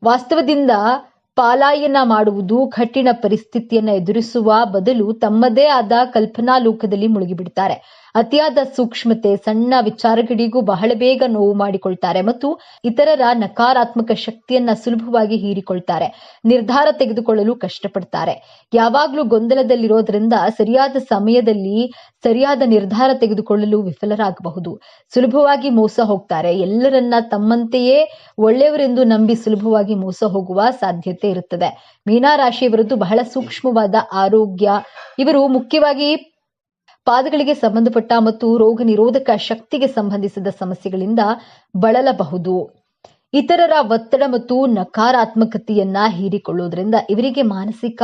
ವಾಸ್ತವದಿಂದ ಪಾಲಾಯನ ಮಾಡುವುದು, ಕಠಿಣ ಪರಿಸ್ಥಿತಿಯನ್ನ ಎದುರಿಸುವ ಬದಲು ತಮ್ಮದೇ ಆದ ಕಲ್ಪನಾ ಲೋಕದಲ್ಲಿ ಮುಳುಗಿಬಿಡ್ತಾರೆ. ಅತಿಯಾದ ಸೂಕ್ಷ್ಮತೆ, ಸಣ್ಣ ವಿಚಾರಗಳಿಗೂ ಬಹಳ ಬೇಗ ನೋವು ಮಾಡಿಕೊಳ್ತಾರೆ ಮತ್ತು ಇತರರ ನಕಾರಾತ್ಮಕ ಶಕ್ತಿಯನ್ನ ಸುಲಭವಾಗಿ ಹೀರಿಕೊಳ್ತಾರೆ. ನಿರ್ಧಾರ ತೆಗೆದುಕೊಳ್ಳಲು ಕಷ್ಟಪಡ್ತಾರೆ. ಯಾವಾಗ್ಲೂ ಗೊಂದಲದಲ್ಲಿರೋದ್ರಿಂದ ಸರಿಯಾದ ಸಮಯದಲ್ಲಿ ಸರಿಯಾದ ನಿರ್ಧಾರ ತೆಗೆದುಕೊಳ್ಳಲು ವಿಫಲರಾಗಬಹುದು. ಸುಲಭವಾಗಿ ಮೋಸ ಹೋಗ್ತಾರೆ. ಎಲ್ಲರನ್ನ ತಮ್ಮಂತೆಯೇ ಒಳ್ಳೆಯವರೆಂದು ನಂಬಿ ಸುಲಭವಾಗಿ ಮೋಸ ಹೋಗುವ ಸಾಧ್ಯತೆ ಇರುತ್ತದೆ. ಮೀನರಾಶಿಯವರದ್ದು ಬಹಳ ಸೂಕ್ಷ್ಮವಾದ ಆರೋಗ್ಯ. ಇವರು ಮುಖ್ಯವಾಗಿ ಪಾದಗಳಿಗೆ ಸಂಬಂಧಪಟ್ಟ ಮತ್ತು ರೋಗ ನಿರೋಧಕ ಶಕ್ತಿಗೆ ಸಂಬಂಧಿಸಿದ ಸಮಸ್ಯೆಗಳಿಂದ ಬಳಲಬಹುದು. ಇತರರ ಒತ್ತಡ ಮತ್ತು ನಕಾರಾತ್ಮಕತೆಯನ್ನ ಹೀರಿಕೊಳ್ಳುವುದರಿಂದ ಇವರಿಗೆ ಮಾನಸಿಕ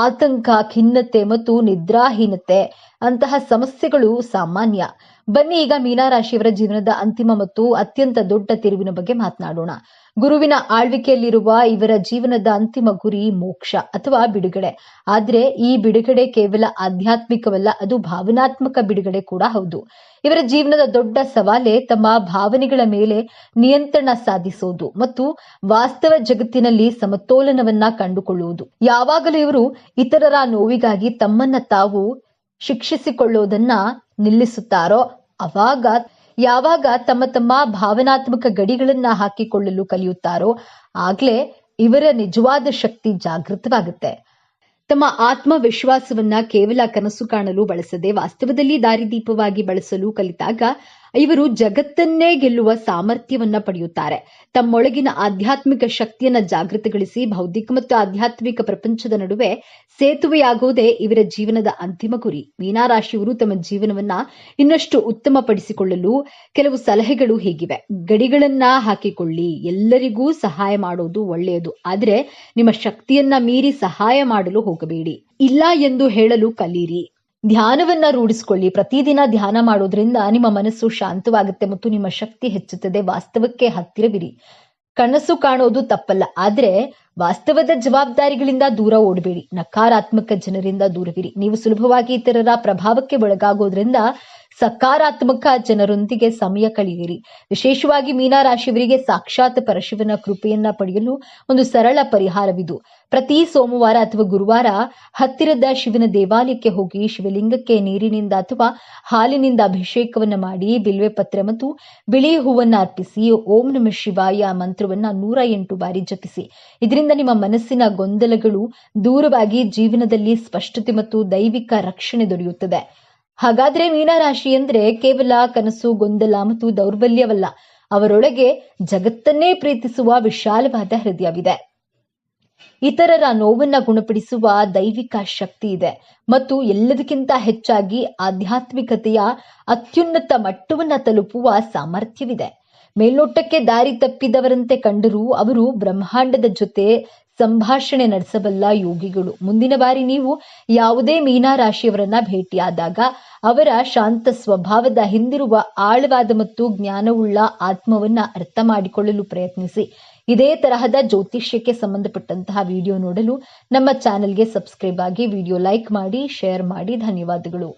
ಆತಂಕ, ಖಿನ್ನತೆ ಮತ್ತು ನಿದ್ರಾಹೀನತೆ ಅಂತಹ ಸಮಸ್ಯೆಗಳು ಸಾಮಾನ್ಯ. ಬನ್ನಿ ಈಗ ಮೀನರಾಶಿಯವರ ಜೀವನದ ಅಂತಿಮ ಮತ್ತು ಅತ್ಯಂತ ದೊಡ್ಡ ತಿರುವಿನ ಬಗ್ಗೆ ಮಾತನಾಡೋಣ. ಗುರುವಿನ ಆಳ್ವಿಕೆಯಲ್ಲಿರುವ ಇವರ ಜೀವನದ ಅಂತಿಮ ಗುರಿ ಮೋಕ್ಷ ಅಥವಾ ಬಿಡುಗಡೆ. ಆದ್ರೆ ಈ ಬಿಡುಗಡೆ ಕೇವಲ ಆಧ್ಯಾತ್ಮಿಕವಲ್ಲ, ಅದು ಭಾವನಾತ್ಮಕ ಬಿಡುಗಡೆ ಕೂಡ ಹೌದು. ಇವರ ಜೀವನದ ದೊಡ್ಡ ಸವಾಲೇ ತಮ್ಮ ಭಾವನೆಗಳ ಮೇಲೆ ನಿಯಂತ್ರಣ ಸಾಧಿಸೋದು ಮತ್ತು ವಾಸ್ತವ ಜಗತ್ತಿನಲ್ಲಿ ಸಮತೋಲನವನ್ನ ಕಂಡುಕೊಳ್ಳುವುದು. ಯಾವಾಗಲೂ ಇವರು ಇತರರ ನೋವಿಗಾಗಿ ತಮ್ಮನ್ನ ತಾವು ಶಿಕ್ಷಿಸಿಕೊಳ್ಳೋದನ್ನ ನಿಲ್ಲಿಸುತ್ತಾರೋ ಯಾವಾಗ ತಮ್ಮ ಭಾವನಾತ್ಮಕ ಗಡಿಗಳನ್ನ ಹಾಕಿಕೊಳ್ಳಲು ಕಲಿಯುತ್ತಾರೋ ಆಗ್ಲೇ ಇವರ ನಿಜವಾದ ಶಕ್ತಿ ಜಾಗೃತವಾಗುತ್ತೆ. ತಮ್ಮ ಆತ್ಮವಿಶ್ವಾಸವನ್ನ ಕೇವಲ ಕನಸು ಕಾಣಲು ಬಳಸದೆ ವಾಸ್ತವದಲ್ಲಿ ದಾರಿದೀಪವಾಗಿ ಬಳಸಲು ಕಲಿತಾಗ ಇವರು ಜಗತ್ತನ್ನೇ ಗೆಲ್ಲುವ ಸಾಮರ್ಥ್ಯವನ್ನ ಪಡೆಯುತ್ತಾರೆ. ತಮ್ಮೊಳಗಿನ ಆಧ್ಯಾತ್ಮಿಕ ಶಕ್ತಿಯನ್ನ ಜಾಗೃತಗೊಳಿಸಿ ಬೌದ್ಧಿಕ ಮತ್ತು ಆಧ್ಯಾತ್ಮಿಕ ಪ್ರಪಂಚದ ನಡುವೆ ಸೇತುವೆಯಾಗುವುದೇ ಇವರ ಜೀವನದ ಅಂತಿಮ ಗುರಿ. ಮೀನರಾಶಿಯವರು ತಮ್ಮ ಜೀವನವನ್ನ ಇನ್ನಷ್ಟು ಉತ್ತಮಪಡಿಸಿಕೊಳ್ಳಲು ಕೆಲವು ಸಲಹೆಗಳು ಹೀಗಿವೆ. ಗಡಿಗಳನ್ನ ಹಾಕಿಕೊಳ್ಳಿ. ಎಲ್ಲರಿಗೂ ಸಹಾಯ ಮಾಡೋದು ಒಳ್ಳೆಯದು, ಆದ್ರೆ ನಿಮ್ಮ ಶಕ್ತಿಯನ್ನ ಮೀರಿ ಸಹಾಯ ಮಾಡಲು ಹೋಗಬೇಡಿ. ಇಲ್ಲ ಎಂದು ಹೇಳಲು ಕಲೀರಿ. ಧ್ಯಾನವನ್ನ ರೂಢಿಸಿಕೊಳ್ಳಿ. ಪ್ರತಿದಿನ ಧ್ಯಾನ ಮಾಡೋದ್ರಿಂದ ನಿಮ್ಮ ಮನಸ್ಸು ಶಾಂತವಾಗುತ್ತೆ ಮತ್ತು ನಿಮ್ಮ ಶಕ್ತಿ ಹೆಚ್ಚುತ್ತದೆ. ವಾಸ್ತವಕ್ಕೆ ಹತ್ತಿರವಿರಿ. ಕನಸು ಕಾಣೋದು ತಪ್ಪಲ್ಲ, ಆದ್ರೆ ವಾಸ್ತವದ ಜವಾಬ್ದಾರಿಗಳಿಂದ ದೂರ ಓಡಬೇಡಿ. ನಕಾರಾತ್ಮಕ ಜನರಿಂದ ದೂರವಿರಿ. ನೀವು ಸುಲಭವಾಗಿ ಇತರರ ಪ್ರಭಾವಕ್ಕೆ ಒಳಗಾಗೋದ್ರಿಂದ ಸಕಾರಾತ್ಮಕ ಜನರೊಂದಿಗೆ ಸಮಯ ಕಳೆಯಿರಿ. ವಿಶೇಷವಾಗಿ ಮೀನರಾಶಿಯವರಿಗೆ ಸಾಕ್ಷಾತ್ ಪರಶಿವನ ಕೃಪೆಯನ್ನ ಪಡೆಯಲು ಒಂದು ಸರಳ ಪರಿಹಾರವಿದು. ಪ್ರತಿ ಸೋಮವಾರ ಅಥವಾ ಗುರುವಾರ ಹತ್ತಿರದ ಶಿವನ ದೇವಾಲಯಕ್ಕೆ ಹೋಗಿ ಶಿವಲಿಂಗಕ್ಕೆ ನೀರಿನಿಂದ ಅಥವಾ ಹಾಲಿನಿಂದ ಅಭಿಷೇಕವನ್ನ ಮಾಡಿ ಬಿಲ್ವೆ ಪತ್ರೆ ಮತ್ತು ಬಿಳಿ ಹೂವನ್ನ ಅರ್ಪಿಸಿ ಓಂ ನಮಃ ಶಿವಾಯ ಮಂತ್ರವನ್ನ 108 ಬಾರಿ ಜಪಿಸಿ. ಇದರಿಂದ ನಿಮ್ಮ ಮನಸ್ಸಿನ ಗೊಂದಲಗಳು ದೂರವಾಗಿ ಜೀವನದಲ್ಲಿ ಸ್ಪಷ್ಟತೆ ಮತ್ತು ದೈವಿಕ ರಕ್ಷಣೆ ದೊರೆಯುತ್ತದೆ. ಹಾಗಾದ್ರೆ ಮೀನರಾಶಿ ಅಂದ್ರೆ ಕೇವಲ ಕನಸು, ಗೊಂದಲ ಮತ್ತು ದೌರ್ಬಲ್ಯವಲ್ಲ. ಅವರೊಳಗೆ ಜಗತ್ತನ್ನೇ ಪ್ರೀತಿಸುವ ವಿಶಾಲವಾದ ಹೃದಯವಿದೆ. ಇತರರ ನೋವನ್ನ ಗುಣಪಡಿಸುವ ದೈವಿಕ ಶಕ್ತಿ ಇದೆ ಮತ್ತು ಎಲ್ಲದಕ್ಕಿಂತ ಹೆಚ್ಚಾಗಿ ಆಧ್ಯಾತ್ಮಿಕತೆಯ ಅತ್ಯುನ್ನತ ಮಟ್ಟವನ್ನ ತಲುಪುವ ಸಾಮರ್ಥ್ಯವಿದೆ. ಮೇಲ್ನೋಟಕ್ಕೆ ದಾರಿ ತಪ್ಪಿದವರಂತೆ ಕಂಡರೂ ಅವರು ಬ್ರಹ್ಮಾಂಡದ ಜೊತೆ ಸಂಭಾಷಣೆ ನಡೆಸಬಲ್ಲ ಯೋಗಿಗಳು. ಮುಂದಿನ ಬಾರಿ ನೀವು ಯಾವುದೇ ಮೀನರಾಶಿಯವರನ್ನ ಭೇಟಿಯಾದಾಗ ಅವರ ಶಾಂತ ಸ್ವಭಾವದ ಹಿಂದಿರುವ ಆಳವಾದ ಮತ್ತು ಜ್ಞಾನವುಳ್ಳ ಆತ್ಮವನ್ನ ಅರ್ಥ ಮಾಡಿಕೊಳ್ಳಲು ಪ್ರಯತ್ನಿಸಿ. ಇದೇ ತರಹದ ಜ್ಯೋತಿಷ್ಯಕ್ಕೆ ಸಂಬಂಧಪಟ್ಟಂತಹ ವಿಡಿಯೋ ನೋಡಲು ನಮ್ಮ ಚಾನೆಲ್ಗೆ ಸಬ್ಸ್ಕ್ರೈಬ್ ಆಗಿ, ವಿಡಿಯೋ ಲೈಕ್ ಮಾಡಿ, ಶೇರ್ ಮಾಡಿ. ಧನ್ಯವಾದಗಳು.